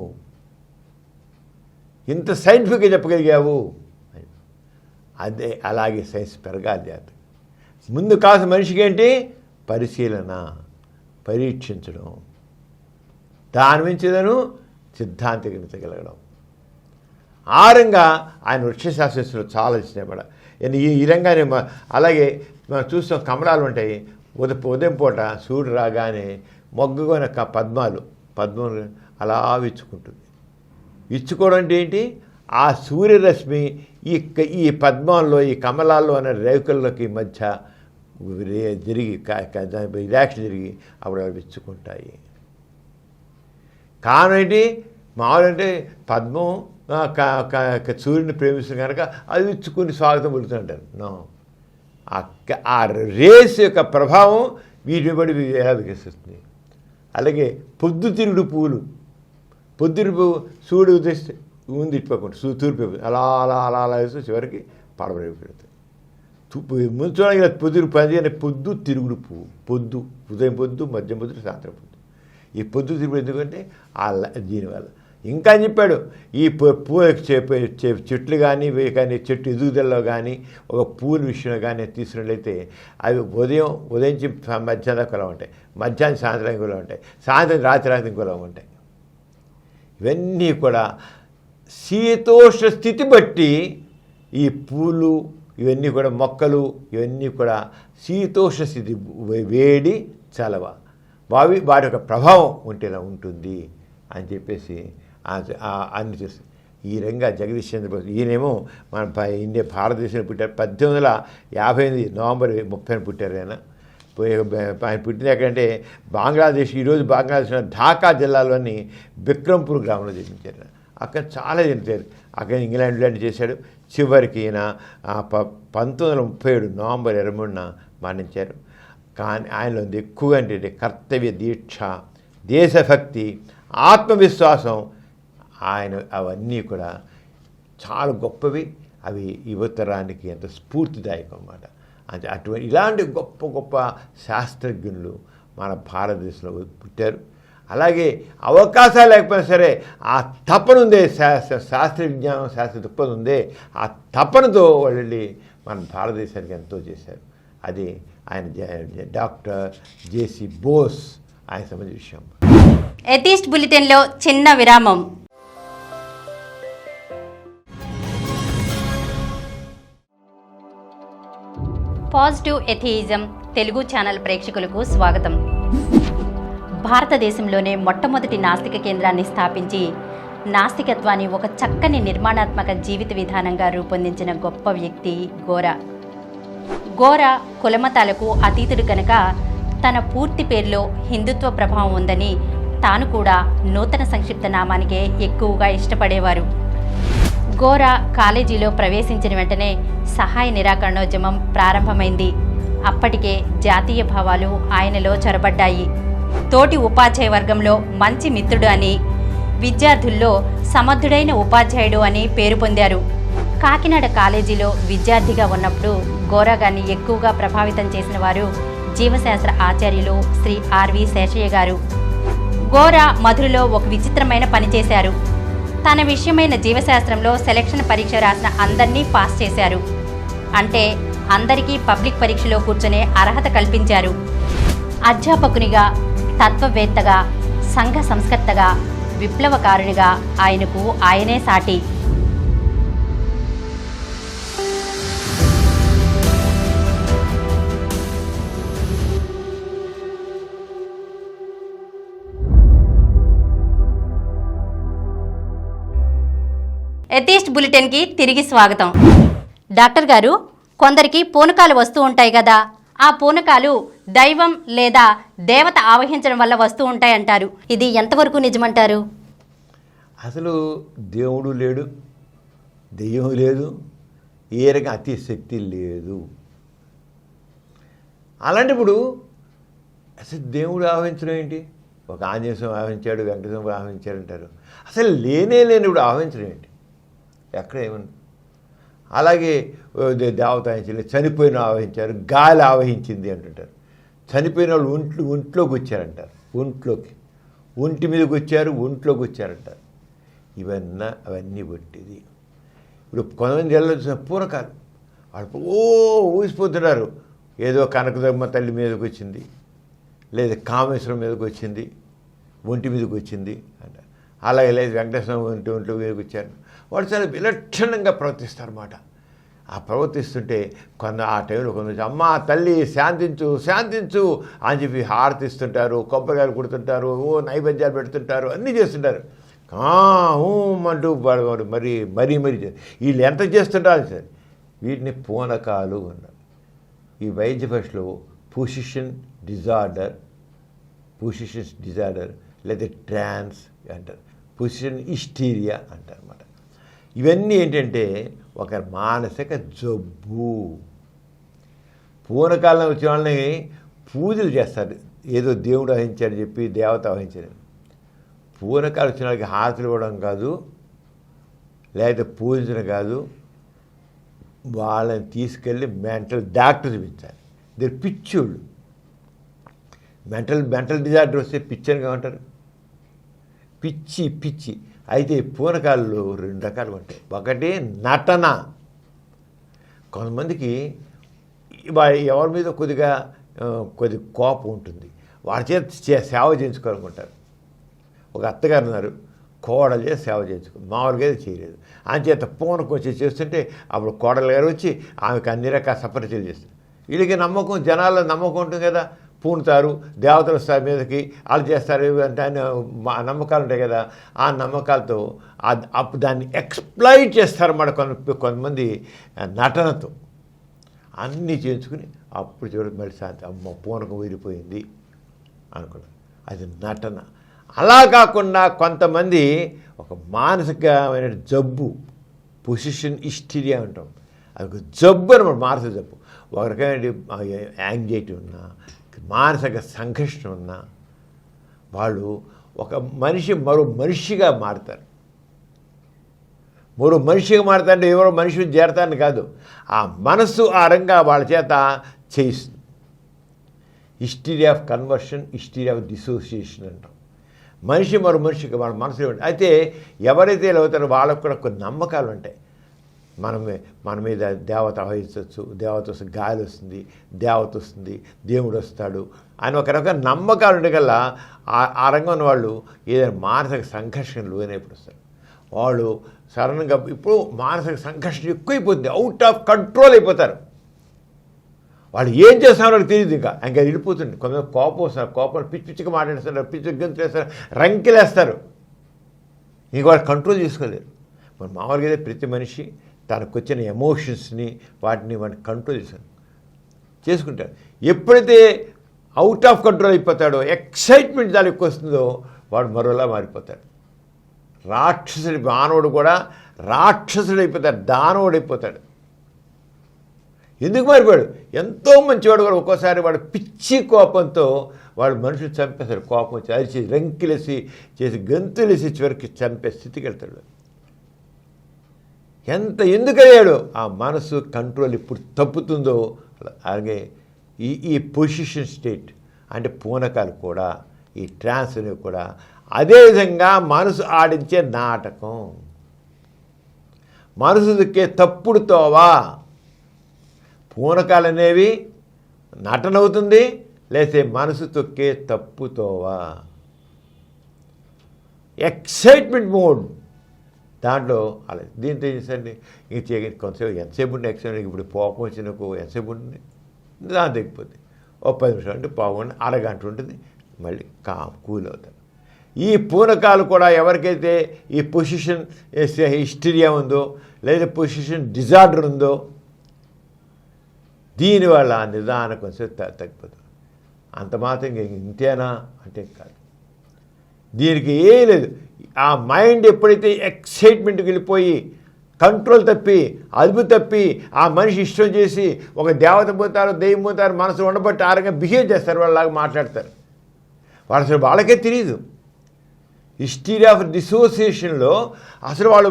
ఇంత సైంటిఫిక్గా చెప్పగలిగావు. అదే అలాగే సైన్స్ పెరగాలి. అది ముందు కాదు మనిషికి ఏంటి పరిశీలన, పరీక్షించడం, దాని మించిదను సిద్ధాంతీకరించగలగడం. ఆరంగా ఆయన వృక్షశాస్త్రజ్ఞులు చాలా ఇచ్చినాయి. ఈ రంగానే అలాగే మనం చూస్తాం కమలాలు ఉంటాయి. ఉదయం పూట సూర్యుడు రాగానే మొగ్గగొన పద్మం అలా విచ్చుకుంటుంది. విచ్చుకోవడం అంటే ఏంటి? ఆ సూర్యరశ్మి ఈ పద్మంలో ఈ కమలాల్లో అనే రేకుల్లోకి మధ్య జరిగి రియాక్షన్ జరిగి అప్పుడు అవి విచ్చుకుంటాయి. కారణం ఏంటి? మామూలు అంటే పద్మం సూర్యుని ప్రేమిస్తుంది కనుక అది విచ్చుకుని స్వాగతం పలుకుతుంటారు. నో, ఆ రేస్ యొక్క ప్రభావం వీటిని బట్టి ఎలా వికసిస్తుంది. అలాగే పొద్దుతిరుగుడు పువ్వులు, పొద్దురు సూర్యుడు ఉదయిస్తే ఉంది ఇట్టుకోకుండా తూర్పు అలా అలా అలా అలా వేస్తే చివరికి పడబడి పెడతాయి. ముంచడానికి పొద్దురు పది అనే పొద్దు తిరుగుడు పువ్వు, ఉదయం పొద్దు, మధ్యం పొద్దు, సాయంత్రం పొద్దు. ఈ పొద్దు తిరుగుడు ఎందుకంటే దీనివల్ల ఇంకా చెప్పాడు. ఈ చెట్లు కానీ చెట్టు ఎదుగుదలలో కానీ ఒక పూల విషయంలో కానీ తీసుకున్నట్లయితే అవి ఉదయం నుంచి మధ్యాహ్నం దాకా ఉంటాయి, మధ్యాహ్నం సాయంత్రం ఇంకోలా ఉంటాయి, సాయంత్రం రాత్రి ఇంకోలా ఉంటాయి. ఇవన్నీ కూడా శీతోష్ణ స్థితి బట్టి ఈ పూలు ఇవన్నీ కూడా మొక్కలు ఇవన్నీ కూడా శీతోష్ణ స్థితి, వేడి చలవ వాటి యొక్క ప్రభావం ఉంటేలా ఉంటుంది అని చెప్పేసి అన్ని చూస్తుంది. ఈ రంగా జగదీష్ చంద్రబోస్ ఈయనేమో మన ఇండియా భారతదేశంలో పుట్టారు. 1858 నవంబర్ 30 పుట్టారు ఆయన. ఆయన పుట్టిన ఎక్కడంటే బంగ్లాదేశ్, ఈరోజు బంగ్లాదేశ్లో ఢాకా జిల్లాలోని బిక్రంపూర్ గ్రామంలో జన్మించారు. అక్కడ చాలా జన్మించారు. అక్కడ ఇంగ్లాండ్లో చేశాడు. చివరికి ఈయన 1937 నవంబర్ 23న మరణించారు. కానీ ఆయనలో ఎక్కువగా ఏంటంటే కర్తవ్య దీక్ష, దేశభక్తి, ఆత్మవిశ్వాసం, ఆయన అవన్నీ కూడా చాలా గొప్పవి. అవి యువతరానికి ఎంతో స్ఫూర్తిదాయకం అన్నమాట. అంటే అటువంటి ఇలాంటి గొప్ప గొప్ప శాస్త్రజ్ఞులు మన భారతదేశంలో పుట్టారు. అలాగే అవకాశాలు లేకపోయినా సరే ఆ తపన ఉందే, శాస్త్ర విజ్ఞానం, శాస్త్ర దృక్పథం ఉందే, ఆ తపనతో వాళ్ళు వెళ్ళి మన భారతదేశానికి ఎంతో చేశారు. అది ఆయన డాక్టర్ జేసీ బోస్ ఆయన సంబంధించిన విషయం. ఎథీస్ట్ బులెటిన్లో చిన్న విరామం. పాజిటివ్ ఎథియిజం తెలుగు ఛానల్ ప్రేక్షకులకు స్వాగతం. భారతదేశంలోనే మొట్టమొదటి నాస్తిక కేంద్రాన్ని స్థాపించి నాస్తికత్వాన్ని ఒక చక్కని నిర్మాణాత్మక జీవిత విధానంగా రూపొందించిన గొప్ప వ్యక్తి గోరా. గోరా కులమతాలకు అతీతుడు కనుక తన పూర్తి పేరులో హిందుత్వ ప్రభావం ఉందని తాను కూడా నూతన సంక్షిప్త నామానికే ఎక్కువగా ఇష్టపడేవారు. గోరా కాలేజీలో ప్రవేశించిన వెంటనే సహాయ నిరాకరణోద్యమం ప్రారంభమైంది. అప్పటికే జాతీయ భావాలు ఆయనలో చొరబడ్డాయి. తోటి ఉపాధ్యాయ వర్గంలో మంచి మిత్రుడు అని, విద్యార్థుల్లో సమర్థుడైన ఉపాధ్యాయుడు అని పేరు పొందారు. కాకినాడ కాలేజీలో విద్యార్థిగా ఉన్నప్పుడు గోరా గారిని ఎక్కువగా ప్రభావితం చేసిన వారు జీవశాస్త్ర ఆచార్యులు శ్రీ ఆర్వి శేషయ్య గారు. గోరా మధురలో ఒక విచిత్రమైన పని చేశారు. తన విషయమైన జీవశాస్త్రంలో సెలక్షన్ పరీక్ష రాసిన అందరినీ పాస్ చేశారు. అంటే అందరికీ పబ్లిక్ పరీక్షలో కూర్చునే అర్హత కల్పించారు. అధ్యాపకునిగా, తత్వవేత్తగా, సంఘ సంస్కర్తగా, విప్లవకారునిగా ఆయనకు ఆయనే సాటి. ఎథీస్ట్ బులెటిన్కి తిరిగి స్వాగతం. డాక్టర్ గారు, కొందరికి పూనకాలు వస్తూ ఉంటాయి కదా, ఆ పూనకాలు దైవం లేదా దేవత ఆవహించడం వల్ల వస్తూ ఉంటాయంటారు. ఇది ఎంతవరకు నిజమంటారు? అసలు దేవుడు లేడు, దెయ్యం లేదు, ఏ రకం అతి శక్తి లేదు. అలాంటప్పుడు అసలు దేవుడు ఆవహించడం ఏంటి? ఒక ఆంజనేయ స్వామి ఆవహించాడు, వెంకటేశ్వర ఆవహించారు అంటారు. అసలు లేనిప్పుడు ఆవహించడం ఏంటి? ఎక్కడ ఏమన్నా? అలాగే దేవత ఆవహించలేదు, చనిపోయిన ఆవహించారు, గాలి ఆవహించింది అంటుంటారు. చనిపోయిన వాళ్ళు ఒంట్లోకి వచ్చారంటారు, ఒంటి మీదకి వచ్చారు, ఒంట్లోకి వచ్చారంటారు. అవన్నీ బట్టిది. ఇప్పుడు కొంతమంది వెళ్ళొచ్చిన పూనకాలు వాళ్ళు ఊసిపోతున్నారు. ఏదో కనకదుర్గమ్మ తల్లి మీదకి వచ్చింది, లేదా కామేశ్వరం మీదకి వచ్చింది, ఒంటి మీదకి వచ్చింది అంటారు. అలాగే లేదు వెంకటేశ్వరం ఒంట్లో మీదకి వచ్చారు. వాళ్ళు చాలా విలక్షణంగా ప్రవర్తిస్తారన్నమాట. ఆ ప్రవర్తిస్తుంటే ఆ టైంలో కొంత అమ్మ తల్లి శాంతించు శాంతించు అని చెప్పి హారతిస్తుంటారు, కొబ్బరికాయలు కుడుతుంటారు, నైవేద్యాలు పెడుతుంటారు, అన్నీ చేస్తుంటారు. అంటూ మరీ మరీ మరీ వీళ్ళు ఎంత చేస్తుంటారు సార్. వీటిని పూనకాలు అన్నారు. ఈ వైద్య భాషలో పొజిషన్ డిజార్డర్ లేదా ట్రాన్స్ అంటారు, పొజిషన్ హిస్టీరియా అంటారు అన్నమాట. ఇవన్నీ ఏంటంటే ఒక మానసిక జబ్బు. పూర్వకాలంలో వచ్చిన వాళ్ళని పూజలు చేస్తారు, ఏదో దేవుడు వహించాడని చెప్పి దేవత వహించాడు. పూర్వకాలం వచ్చిన వాళ్ళకి హారతులు ఇవ్వడం కాదు, లేకపోతే పూజించడం కాదు, వాళ్ళని తీసుకెళ్ళి మెంటల్ డాక్టర్ చూపించాలి. ఇది పిచ్చోళ్ళు. మెంటల్ డిజార్డర్ వస్తే పిచ్చనిగా ఉంటారు, పిచ్చి. అయితే పూనకాల్లో 2 రకాలు ఉంటాయి. ఒకటి నటన. కొంతమందికి ఎవరి మీద కొద్ది కోపం ఉంటుంది, వాడి చేత సేవ చేయించుకోవాలనుకుంటారు. ఒక అత్తగారు ఉన్నారు, కోడలు చేసి సేవ చేయించుకుంది, మామూలుగా అయితే చేయలేదు. అంచేత పూనకు వచ్చి చేస్తుంటే అప్పుడు కోడలు గారు వచ్చి ఆమెకు అన్ని రకాల సపరిచలు చేస్తారు. వీళ్ళకి నమ్మకం, జనాల్లో నమ్మకం ఉంటుంది కదా, పూనుతారు, దేవతలు వస్తారు మీదకి, వాళ్ళు చేస్తారు అంటే నమ్మకాలు ఉంటాయి కదా. ఆ నమ్మకాలతో అప్పుడు దాన్ని ఎక్స్ప్లాయిట్ చేస్తారు కొంతమంది నటనతో అన్నీ చేయించుకుని అప్పుడు చూడదు మళ్ళీ శాంతి, అమ్మ పూనకం వీరిపోయింది అనుకున్నాను. అది నటన. అలా కాకుండా కొంతమంది ఒక మానసికమైన జబ్బు, పొజిషన్ హిస్టీరియా అంటాం, అది ఒక జబ్బు అనమాట, మానసిక జబ్బు. ఒక రకమైన యాంగ్జైటీ ఉన్నా, మానసిక సంఘర్షణ ఉన్నా వాళ్ళు ఒక మనిషి మరో మనిషిగా మారుతారు. మరో మనిషిగా మారుతారంటే ఎవరో మనిషిని చేరతారని కాదు, ఆ మనస్సు ఆ రంగా వాళ్ళ చేత చేయిస్తుంది. Hysteria of conversion, hysteria of dissociation అంటాం. మనిషి మరో మనిషికి వాళ్ళ మనసులో ఉంటాయి. అయితే ఎవరైతే ఇలా అవుతారో వాళ్ళకు కూడా కొన్ని నమ్మకాలు ఉంటాయి. మన మీద దేవత ఆవహించవచ్చు, దేవత వస్తుంది, గాలి వస్తుంది, దేవత వస్తుంది, దేవుడు వస్తాడు అని ఒక రకమైన నమ్మకాలు ఉండగల్లా ఆ రంగం ఉన్న వాళ్ళు ఏదైనా మానసిక సంఘర్షణలు లోనైప్పుడు వస్తారు. వాళ్ళు సడన్గా ఇప్పుడు మానసిక సంఘర్షణ ఎక్కువైపోతుంది, అవుట్ ఆఫ్ కంట్రోల్ అయిపోతారు. వాళ్ళు ఏం చేస్తారో వాళ్ళకి తెలియదు, ఇంకా వెళ్ళిపోతుంది. కొంతమంది కోపం వస్తారు, కోపం పిచ్చి పిచ్చిగా మాట్లాడేస్తారు, పిచ్చి గంతులు వేస్తారు, రంకెలేస్తారు. ఇంక వాళ్ళు కంట్రోల్ చేసుకోలేరు. మరి మామూలుగా అయితే ప్రతి మనిషి తనకు వచ్చిన ఎమోషన్స్ని వాటిని కంట్రోల్ చేసుకుంటాడు. ఎప్పుడైతే అవుట్ ఆఫ్ కంట్రోల్ అయిపోతాడో, ఎక్సైట్మెంట్ దానికి ఎక్కువ వస్తుందో వాడు మరోలా మారిపోతాడు. రాక్షసుడి మానవుడు కూడా రాక్షసుడు అయిపోతాడు, దానవుడు అయిపోతాడు. ఎందుకు మారిపోయాడు? ఎంతో మంచివాడు కూడా ఒక్కోసారి వాడు పిచ్చి కోపంతో వాడు మనుషులు చంపేస్తాడు. కోపం వచ్చి అరిచి రంకిలేసి చేసి గంతులేసి చివరికి చంపే స్థితికి వెళ్తాడు. ఎందుకయ్యాడు? ఆ మనసు కంట్రోల్ ఇప్పుడు తప్పుతుందో. అలాగే ఈ పొజిషన్ స్టేట్ అంటే పూనకాలు కూడా, ఈ ట్రాన్స్ అనేవి కూడా అదేవిధంగా మనసు ఆడించే నాటకం. మనసు దిక్కే తప్పుడు తోవా. పూనకాలు అనేవి నటన అవుతుంది, లేకపోతే మనసు తొక్కే తప్పుతోవా. ఎక్సైట్మెంట్ మోడ్ దాంట్లో అలా. దీంతో ఏం చేసండి, ఇంక కొంతసేపు ఎంతసేపు ఉండి ఎక్సైట్మెంట్, ఇప్పుడు కోపం వచ్చినకు ఎంతసేపు ఉంటుంది, దాని తగ్గిపోతుంది. 10 నిమిషాలు అంటే పావుగంట, అరగంట ఉంటుంది, మళ్ళీ కూల్ అవుతారు. ఈ పూనకాలు కూడా ఎవరికైతే ఈ పొజిషన్ హిస్టీరియా ఉందో, లేదా పొజిషన్ డిజార్డర్ ఉందో, దీనివల్ల నిదానం కొంచెం తగ్గిపోతుంది. అంత మాత్రం ఇంతేనా అంటే కాదు, దీనికి ఏం లేదు. ఆ మైండ్ ఎప్పుడైతే ఎక్సైట్మెంట్కి వెళ్ళిపోయి కంట్రోల్ తప్పి అదుపు తప్పి ఆ మనిషి ఇష్టం చేసి ఒక దేవత పోతారు, దెయ్యం పోతారు, మనసు ఉండబట్టి ఆరంగా బిహేవ్ చేస్తారు, వాళ్ళలాగా మాట్లాడతారు. అసలు వాళ్ళకే తెలియదు. హిస్టీరియా ఆఫ్ డిసోసియేషన్లో అసలు వాళ్ళు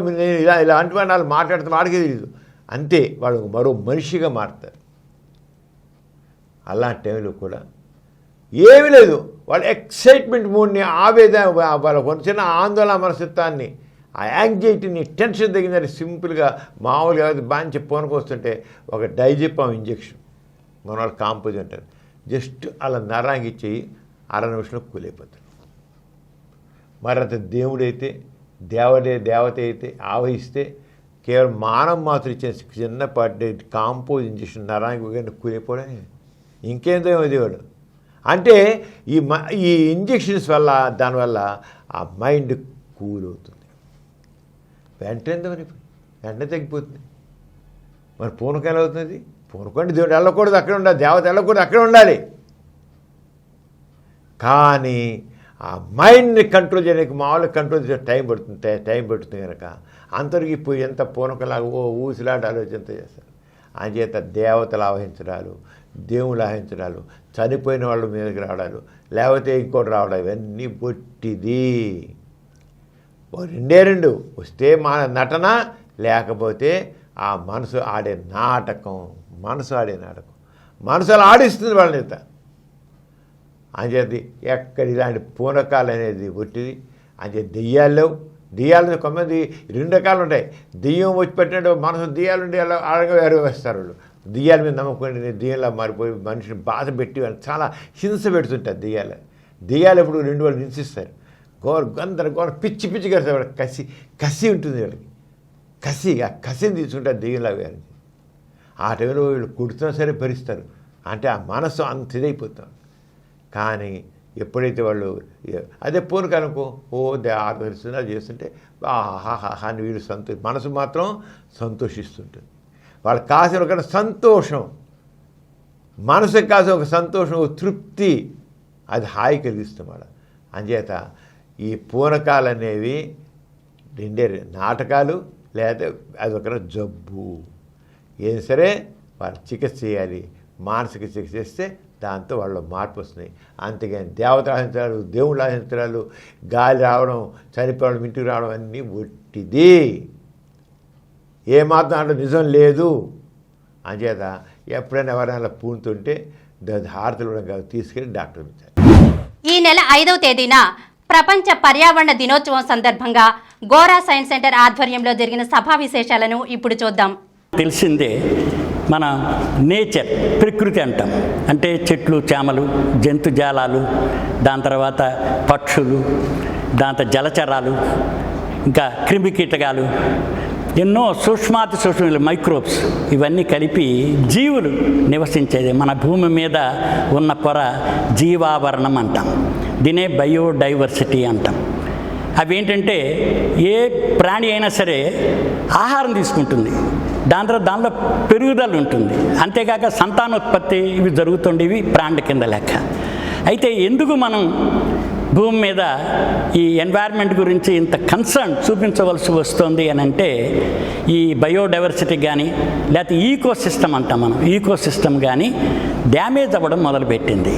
ఇలాంటి వాళ్ళు మాట్లాడితే వాళ్ళకే తెలియదు. అంతే, వాళ్ళు మరో మనిషిగా మారుతారు. అలాంటి టైంలో కూడా ఏమీ లేదు, వాళ్ళ ఎక్సైట్మెంట్ మూడ్ని, ఆవేదన, వాళ్ళ చిన్న ఆందోళన మనస్తత్వాన్ని, ఆ యాంగ్జైటీని, టెన్షన్ తగ్గిందని సింపుల్గా మామూలుగా బాగా పూనకొస్తుంటే ఒక డైజెపామ్ ఇంజెక్షన్, మన వాళ్ళు కాంపోజ్ అంటారు, జస్ట్ అలా నరాంగి ఇచ్చి 6 నిమిషంలో కూలైపోతారు. మరి అంత దేవుడైతే దేవత అయితే ఆవహిస్తే కేవలం మానవ మాత్రం ఇచ్చిన చిన్నపాటి కాంపోజ్ ఇంజెక్షన్ నరాంగి కూలైపోవడమే, ఇంకేందో వాడు. అంటే ఈ ఇంజెక్షన్స్ వల్ల, దానివల్ల ఆ మైండ్ కూల్ అవుతుంది, వెంటనే తగ్గిపోతుంది. మరి పూనకాయలు అవుతుంది, పూనకండి దేవుడు వెళ్ళకూడదు, అక్కడ ఉండాలి, దేవత వెళ్ళకూడదు, అక్కడ ఉండాలి. కానీ ఆ మైండ్ని కంట్రోల్ చేయడానికి మామూలుగా కంట్రోల్ చేసే టైం పడుతుంది కనుక అంతరికి పోయి ఎంత పూనకలాగా ఊసిలాట ఆలోచన చేస్తారు. అంచేత దేవతలు ఆవహించడాలు, దేవుళ్ళు ఆవహించడాలు, చనిపోయిన వాళ్ళ మీదకి రావడాలు, లేకపోతే ఇంకోటి రావడం, ఇవన్నీ పొట్టిది. రెండు వస్తే మన నటన, లేకపోతే ఆ మనసు ఆడే నాటకం. మనసు అలా ఆడిస్తుంది వాళ్ళ నేత. అంచేది ఎక్కడ ఇలాంటి పూనకాలు అనేది ఒట్టిది. అంచేది దెయ్యాలు కొంతమంది 2 రకాలు ఉంటాయి. దెయ్యం వచ్చి పెట్టినట్టు మనసు దెయ్యాలు ఉండి అలా ఆడగా వేస్తారు వాళ్ళు. దెయ్యాల మీద నమ్మకండి, దెయ్యంలా మారిపోయి మనిషిని బాధ పెట్టి చాలా హింస పెడుతుంటారు దెయ్యాలు ఎప్పుడు 2 వాళ్ళు హింసిస్తారు. గందరగోళం పిచ్చి కడతాడు. కసి ఉంటుంది వీళ్ళకి. ఆ కసిని తీసుకుంటారు దెయ్యంలాగా గారి. ఆ టైంలో వీళ్ళు కుడుతున్నా సరే భరిస్తారు. అంటే ఆ మనసు అంత ఇదైపోతాం. కానీ ఎప్పుడైతే వాళ్ళు అదే పూనకనుకో ఆదరిస్తున్నారు చేస్తుంటే ఆహాహా అని వీళ్ళు మనసు మాత్రం సంతోషిస్తుంటుంది. వాళ్ళకి కాసిన ఒక సంతోషం, మనసుకి కాసిన ఒక సంతోషం, ఒక తృప్తి, అది హాయి కలిగిస్తాం వాళ్ళ. అంచేత ఈ పూనకాలు అనేవి రెండే నాటకాలు, లేదా అదొక జబ్బు. ఏం సరే వాళ్ళు చికిత్స చేయాలి. మానసిక చికిత్స చేస్తే దాంతో వాళ్ళు మార్పు వస్తున్నాయి. అంతేగాని దేవతల ఆశించడాలు, దేవుళ్ళ ఆశించడాలు, గాలి రావడం, చనిపోవడం, ఇంటికి రావడం అన్నీ ఒట్టిది. ఏమాత్రం అంటే నిజం లేదు. అంచేత ఎప్పుడైనా ఎవరైనా పూనుతుంటే హారతలు కూడా కాదు, తీసుకెళ్ళి డాక్టర్ ఇచ్చారు. ఈ నెల 5వ తేదీన ప్రపంచ పర్యావరణ దినోత్సవం సందర్భంగా గోరా సైన్స్ సెంటర్ ఆధ్వర్యంలో జరిగిన సభా విశేషాలను ఇప్పుడు చూద్దాం. తెలిసిందే, మన నేచర్, ప్రకృతి అంటాం. అంటే చెట్లు, చేమలు, జంతుజాలాలు, దాని తర్వాత పక్షులు, దాంతో జలచరాలు, ఇంకా క్రిమికీటకాలు, ఎన్నో సూక్ష్మాతి సూక్ష్మ మైక్రోబ్స్, ఇవన్నీ కలిపి జీవులు నివసించేది మన భూమి మీద ఉన్న పొర జీవావరణం అంటాం. దీనే బయోడైవర్సిటీ అంటాం. అవి ఏంటంటే ఏ ప్రాణి అయినా సరే ఆహారం తీసుకుంటుంది, దానిలో పెరుగుదల ఉంటుంది, అంతేకాక సంతానోత్పత్తి ఇవి జరుగుతుండేవి ప్రాణుల కింద లెక్క. అయితే ఎందుకు మనం భూమి మీద ఈ ఎన్వైర్న్మెంట్ గురించి ఇంత కన్సర్న్ చూపించవలసి వస్తుంది అని అంటే, ఈ బయోడైవర్సిటీ కానీ లేకపోతే ఈకోసిస్టమ్ అంటాం మనం, ఈకోసిస్టమ్ కానీ డ్యామేజ్ అవ్వడం మొదలుపెట్టింది.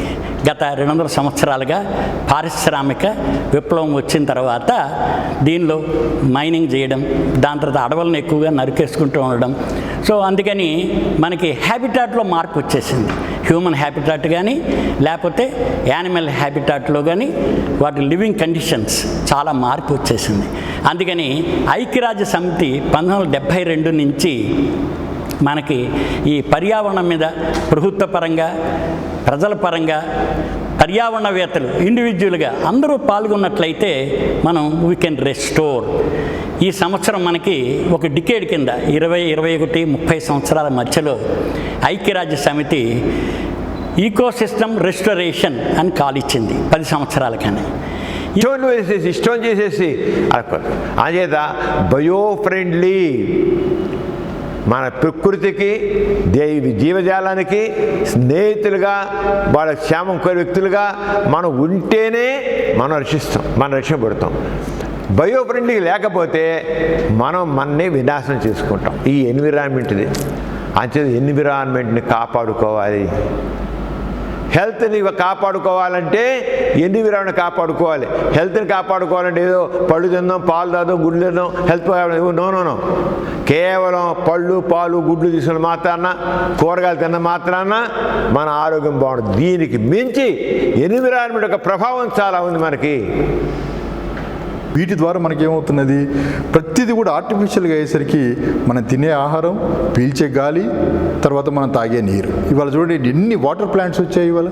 గత 200 సంవత్సరాలుగా పారిశ్రామిక విప్లవం వచ్చిన తర్వాత దీనిలో మైనింగ్ చేయడం, దాని తర్వాత అడవులను ఎక్కువగా నరికేసుకుంటూ ఉండడం. సో అందుకని మనకి హ్యాబిటాట్లో మార్పు వచ్చేసింది. హ్యూమన్ హ్యాబిటాట్ కానీ లేకపోతే యానిమల్ హ్యాబిటాట్లో కానీ వాటి లివింగ్ కండిషన్స్ చాలా మార్పు వచ్చేసింది. అందుకని ఐక్యరాజ్య సమితి 1972 నుంచి మనకి ఈ పర్యావరణం మీద ప్రభుత్వ పరంగా, ప్రజల పరంగా, పర్యావరణవేత్తలు ఇండివిజువల్గా అందరూ పాల్గొన్నట్లయితే మనం వీ కెన్ రెస్టోర్. ఈ సంవత్సరం మనకి ఒక డికేడ్ కింద 20, 21, 30 సంవత్సరాల మధ్యలో ఐక్యరాజ్య సమితి ఈకోసిస్టమ్ రెస్టోరేషన్ అని కాల్ ఇచ్చింది 10 సంవత్సరాల కానీ. ఇష్టం చేసేసి అదేదా బయో ఫ్రెండ్లీ, మన ప్రకృతికి, జీవజాలానికి స్నేహితులుగా, వాళ్ళ క్షేమం కోరే వ్యక్తులుగా మనం ఉంటేనే మనం రక్షించబడతాం. బయో ఫ్రెండ్లీ లేకపోతే మనం మనని వినాశనం చేసుకుంటాం. ఈ ఎన్విరాన్మెంట్ని అంచేది ఎన్విరాన్మెంట్ని కాపాడుకోవాలి. హెల్త్ని కాపాడుకోవాలంటే ఎన్విరాన్మెంట్ కాపాడుకోవాలి. హెల్త్ని కాపాడుకోవాలంటే ఏదో పళ్ళు తిందాం, పాలు తాదాం, గుడ్లు తిందాం, హెల్త్ నో. కేవలం పళ్ళు, పాలు, గుడ్లు తీసుకున్న మాత్రాన, కూరగాయలు తిన్న మాత్రాన మన ఆరోగ్యం బాగుంటుంది. దీనికి మించి ఎన్విరాన్మెంట్ యొక్క ప్రభావం చాలా ఉంది మనకి. వీటి ద్వారా మనకేమవుతున్నది, ప్రతిదీ కూడా ఆర్టిఫిషియల్గా అయ్యేసరికి మనం తినే ఆహారం, పీల్చే గాలి, తర్వాత మనం తాగే నీరు. ఇవాళ చూడండి ఎన్ని వాటర్ ప్లాంట్స్ వచ్చాయి ఇవాళ.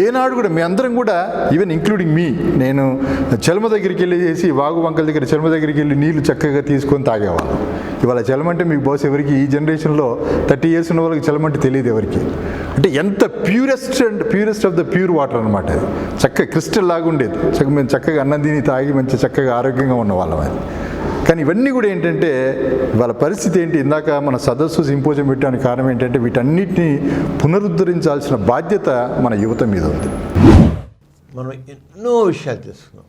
ఏనాడు కూడా మీ అందరం కూడా, ఈవెన్ ఇంక్లూడింగ్ మీ, నేను చెలమ దగ్గరికి వెళ్ళేసి, వాగు వంకల దగ్గర చెలమ దగ్గరికి వెళ్ళి నీళ్లు చక్కగా తీసుకొని తాగేవాళ్ళం. ఇవాళ చెలమంటే మీకు బహుశా ఎవరికి, ఈ జనరేషన్లో 30 years ఉన్న వాళ్ళకి చెలమంటే తెలియదు ఎవరికి. అంటే ఎంత purest of the pure water అనమాట. అది చక్కగా క్రిస్టల్ లాగా ఉండేది. మేము చక్కగా అన్నం తిని తాగి మంచి చక్కగా ఆరోగ్యంగా ఉన్నవాళ్ళం. అది కానీ ఇవన్నీ కూడా ఏంటంటే వాళ్ళ పరిస్థితి ఏంటి, ఇందాక మన సదస్సు సింపోజియం పెట్టడానికి కారణం ఏంటంటే వీటన్నిటిని పునరుద్ధరించాల్సిన బాధ్యత మన యువత మీద ఉంది. మనం ఎన్నో విషయాలు తెలుసుకున్నాం.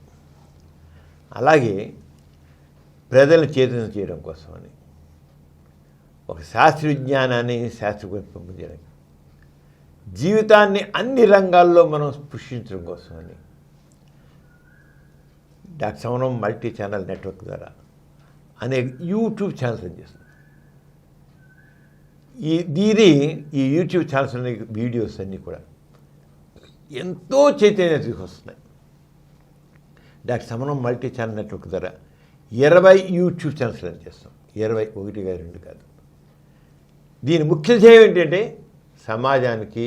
అలాగే ప్రజలను చైతన్యం చేయడం కోసమని, ఒక శాస్త్ర విజ్ఞానాన్ని శాస్త్రీకరింపజేయడానికి, జీవితాన్ని అన్ని రంగాల్లో మనం స్పృశించడం కోసమని doctor Samaram multi channel network ద్వారా అనేక యూట్యూబ్ ఛానల్స్ చేస్తున్నాం. ఈ యూట్యూబ్ ఛానల్స్ అనే వీడియోస్ అన్నీ కూడా ఎంతో చైతన్యం తీసుకొస్తున్నాయి. Doctor Samaram multi channel network ద్వారా 20 యూట్యూబ్ ఛానల్స్ రన్ చేస్తాం. 21 కాదు, 2 కాదు. దీని ముఖ్య ధ్యేయం ఏంటంటే సమాజానికి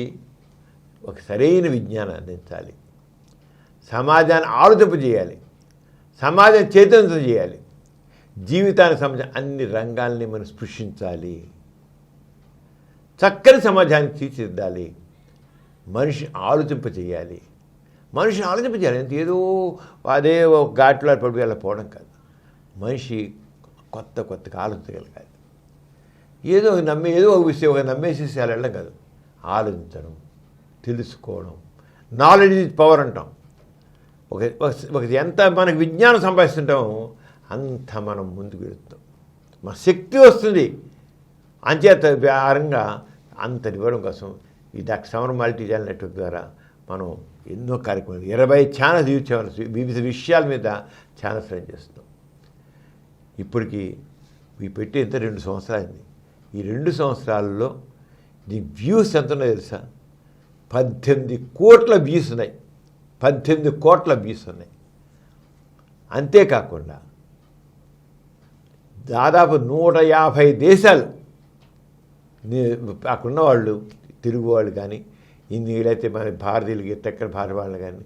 ఒక సరైన విజ్ఞానం అందించాలి, సమాజాన్ని ఆలోచింపజేయాలి. సమాజం చైతన్యం చేయాలి, జీవితానికి సంబంధించిన అన్ని రంగాల్ని మనం స్పృశించాలి, చక్కని సమాజాన్ని తీర్చిదిద్దాలి, మనిషి ఆలోచింపచేయాలి. మనిషిని ఆలోచింపచేయాలి. అంటే ఏదో అదే ఒక ఘాట్లో పడి వెళ్ళిపోవడం కాదు. మనిషి కొత్త కొత్తగా ఆలోచించగలగాలి. ఏదో ఒక విషయం నమ్మేసేసి అలా వెళ్ళడం కాదు. ఆలోచించడం, తెలుసుకోవడం. నాలెడ్జ్ ఈజ్ పవర్ అంటాం. ఒక ఎంత మనకు విజ్ఞానం సంపాదిస్తుంటామో అంత మనం ముందుకు వెళుతాం, మన శక్తి వస్తుంది. అంచేత ఆరంగా అంతనివ్వడం కోసం ఈ డాక్టర్ సమరం మల్టీ ఛానల్ నెట్వర్క్ ద్వారా మనం ఎన్నో కార్యక్రమాలు 20 ఛానల్స్ యూజ్ చేయాల్సి వివిధ విషయాల మీద ఛానల్స్ రన్ చేస్తాం. ఇప్పటికి ఇవి పెట్టి ఎంత 2 సంవత్సరాలైంది. ఈ 2 సంవత్సరాలలో దీని వ్యూస్ ఎంత ఉన్నాయో తెలుసా? 18 కోట్ల వ్యూస్ ఉన్నాయి. 18 కోట్ల వ్యూస్ ఉన్నాయి. అంతేకాకుండా దాదాపు 150 దేశాలు అక్కడున్న వాళ్ళు, తెలుగు వాళ్ళు కానీ, హిందీలైతే మన భారతీయులకి ఎక్కడ భారత వాళ్ళు కానీ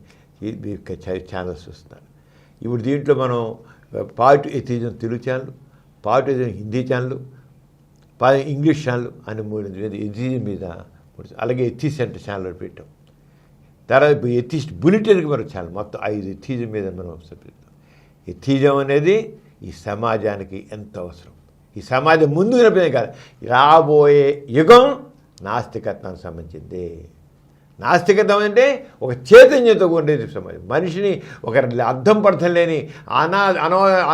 ఛానల్స్ చూస్తున్నారు. ఇప్పుడు దీంట్లో మనం part atheism Telugu channel, part atheism Hindi channel, English channel అని 3 ఎథిజం మీద, అలాగే ఎథిసెంట్ ఛానల్ పెట్టాం. తర్వాత ఇప్పుడు ఎథిస్ట్ బులెటిన్కి మనం ఛానల్, మొత్తం 5 ఎథిజం మీద మనం సబ్జెక్ట్. ఎథిజం అనేది ఈ సమాజానికి ఎంత అవసరం. ఈ సమాజం ముందుకు నడిపేది కాదు, రాబోయే యుగం నాస్తికత్వానికి సంబంధించింది. నాస్తికత్వం అంటే ఒక చైతన్యంతో ఉండేది సమాజం. మనిషిని ఒక అర్థం పర్థం లేని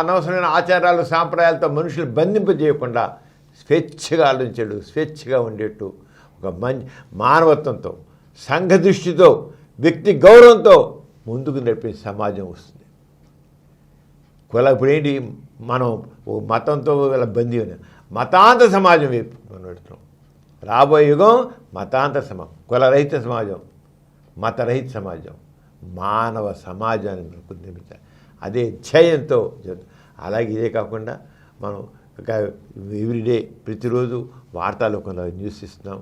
అనవసరమైన ఆచారాలు సాంప్రదాయాలతో మనుషులు బంధింపజేయకుండా స్వేచ్ఛగా ఆలోచించాడు, స్వేచ్ఛగా ఉండేట్టు ఒక మానవత్వంతో, సంఘ దృష్టితో, వ్యక్తి గౌరవంతో ముందుకు నడిపే సమాజం వస్తుంది. ఇప్పుడు ఏంటి, మనం ఓ మతంతో బందీ మతాంత సమాజం వైపు మనం పెడుతున్నాం. రాబోయే యుగం మతాంత సమాజం, కులరహిత సమాజం, మతరహిత సమాజం, మానవ సమాజాన్ని మనకు నిర్మించాలి. అదే ధ్యేయంతో అలాగే ఇదే కాకుండా మనం ఎవ్రీడే ప్రతిరోజు వార్తాలోకంలో న్యూస్ ఇస్తున్నాం.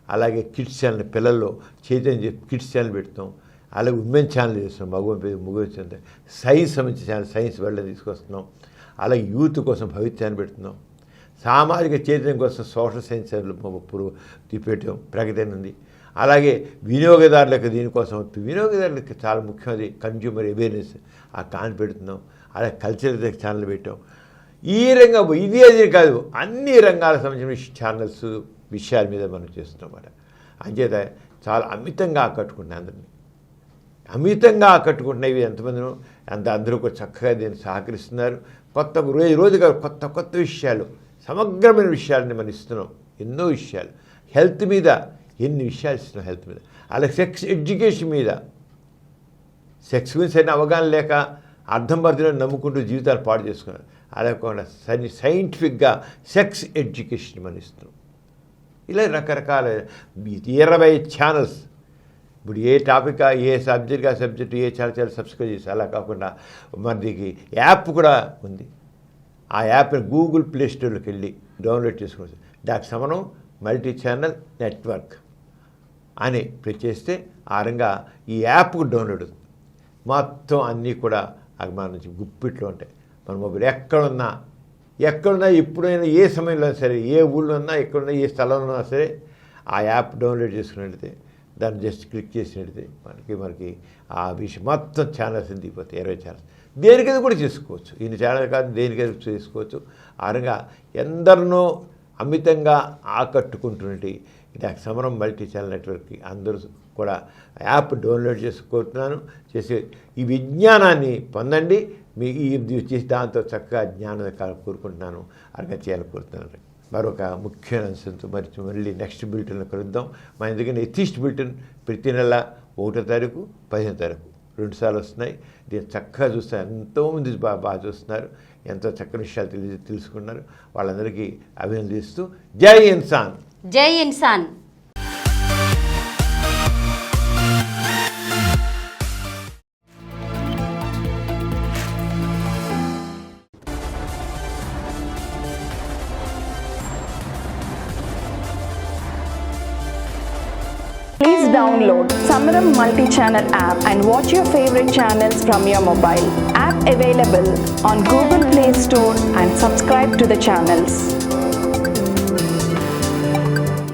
అలాగే కిడ్స్ ఛానల్, పిల్లల్లో చైతన్యం కిడ్స్ ఛానల్ పెడుతున్నాం. అలాగే ఉమెన్ ఛానల్ చేస్తున్నాం, మగవాళ్ళు సైన్స్ సంబంధించిన ఛానల్, సైన్స్ వరల్డ్ తీసుకొస్తున్నాం. అలాగే యూత్ కోసం భవిష్యాన్ని పెడుతున్నాం. సామాజిక చైతన్యం కోసం సోషల్ సైన్స్ ఇప్పుడు పెట్టాం, ప్రగతి ఉంది. అలాగే వినియోగదారులకు దీనికోసం, వినియోగదారులకు చాలా ముఖ్యమైనది కన్జ్యూమర్ అవేర్నెస్, ఆ కాన్ పెడుతున్నాం. అలాగే కల్చరల్ ఛానల్ పెట్టాం. ఈ రంగం ఇది అది కాదు, అన్ని రంగాలకు సంబంధించిన ఛానల్స్ విషయాల మీద మనం చేస్తున్నాం. అంచేత చాలా అమితంగా ఆకట్టుకుంటున్నాయి, అందరినీ అమితంగా ఆకట్టుకుంటున్నాయి. ఎంతమందినో అందరూ కూడా చక్కగా దీన్ని సహకరిస్తున్నారు. రోజుగా కొత్త విషయాలు, సమగ్రమైన విషయాలని మనం ఇస్తున్నాం. ఎన్నో విషయాలు, హెల్త్ మీద ఎన్ని విషయాలు ఇస్తున్నాం, హెల్త్ మీద. అలాగే సెక్స్ ఎడ్యుకేషన్ మీద, సెక్స్ గురించి అయిన అవగాహన లేక అర్థం పడుతున్న నమ్ముకుంటూ జీవితాలు పాడు చేసుకున్నారు. అలాగే సైంటిఫిక్గా సెక్స్ ఎడ్యుకేషన్ మనం ఇస్తున్నాం. ఇలా రకరకాల 20 ఛానల్స్. ఇప్పుడు ఏ టాపిక్, ఏ సబ్జెక్ట్ ఆ సబ్జెక్టు, ఏ ఛానల్ సబ్స్క్రైబ్ చేసి, అలా కాకుండా మనకి యాప్ కూడా ఉంది. ఆ యాప్ని గూగుల్ ప్లే స్టోర్లోకి వెళ్ళి డౌన్లోడ్ చేసుకోవచ్చు. డాక్టర్ సమరం మల్టీ ఛానల్ నెట్వర్క్ అని ప్రెస్ చేస్తే ఆ రంగా ఈ యాప్కు డౌన్లోడ్ అవుతుంది. మొత్తం అన్నీ కూడా మన నుంచి గుప్పిట్లో ఉంటాయి. మన మొబైల్ ఎక్కడున్నా ఎప్పుడైనా ఏ సమయంలో సరే, ఏ ఊళ్ళో ఉన్నా, ఎక్కడున్నా, ఏ స్థలంలో ఉన్నా సరే ఆ యాప్ డౌన్లోడ్ చేసుకున్నట్లయితే, దాన్ని జస్ట్ క్లిక్ చేసినట్లయితే మనకి ఆ విషయం మొత్తం ఛానల్స్ దిగిపోతాయి. 20 ఛానల్స్ దేనికైనా కూడా చేసుకోవచ్చు. ఇన్ని ఛానల్ కాదు, దేనికైనా చేసుకోవచ్చు. ఆ రంగా ఎందరినో అమితంగా ఆకట్టుకుంటున్నట్టు డాక్టర్ సమరం మల్టీ ఛానల్ నెట్వర్క్కి అందరూ కూడా యాప్ డౌన్లోడ్ చేసుకుంటున్నాను. చేసి ఈ విజ్ఞానాన్ని పొందండి. మీ చేసి దాంతో చక్కగా జ్ఞానం కోరుకుంటున్నాను, అరగా చేయాలని కోరుతున్నాను. మరొక ముఖ్యమైన అంశంతో మళ్ళీ నెక్స్ట్ బులెటిన్లో కలుద్దాం. మన ఎందుకంటే ఎథిస్ట్ బులెటిన్ ప్రతి నెల 1వ తారీఖు, 15వ తారీఖు 2 సార్లు వస్తున్నాయి. దీన్ని చక్కగా చూస్తారు, ఎంతోమంది బాగా చూస్తున్నారు, ఎంతో చక్కని విషయాలు తెలుసుకున్నారు. వాళ్ళందరికీ అభినందిస్తూ జై ఇన్సాన్, జై Insaan. Please download Samaram multi-channel app and watch your favorite channels from your mobile. App available on Google Play Store and subscribe to the channels.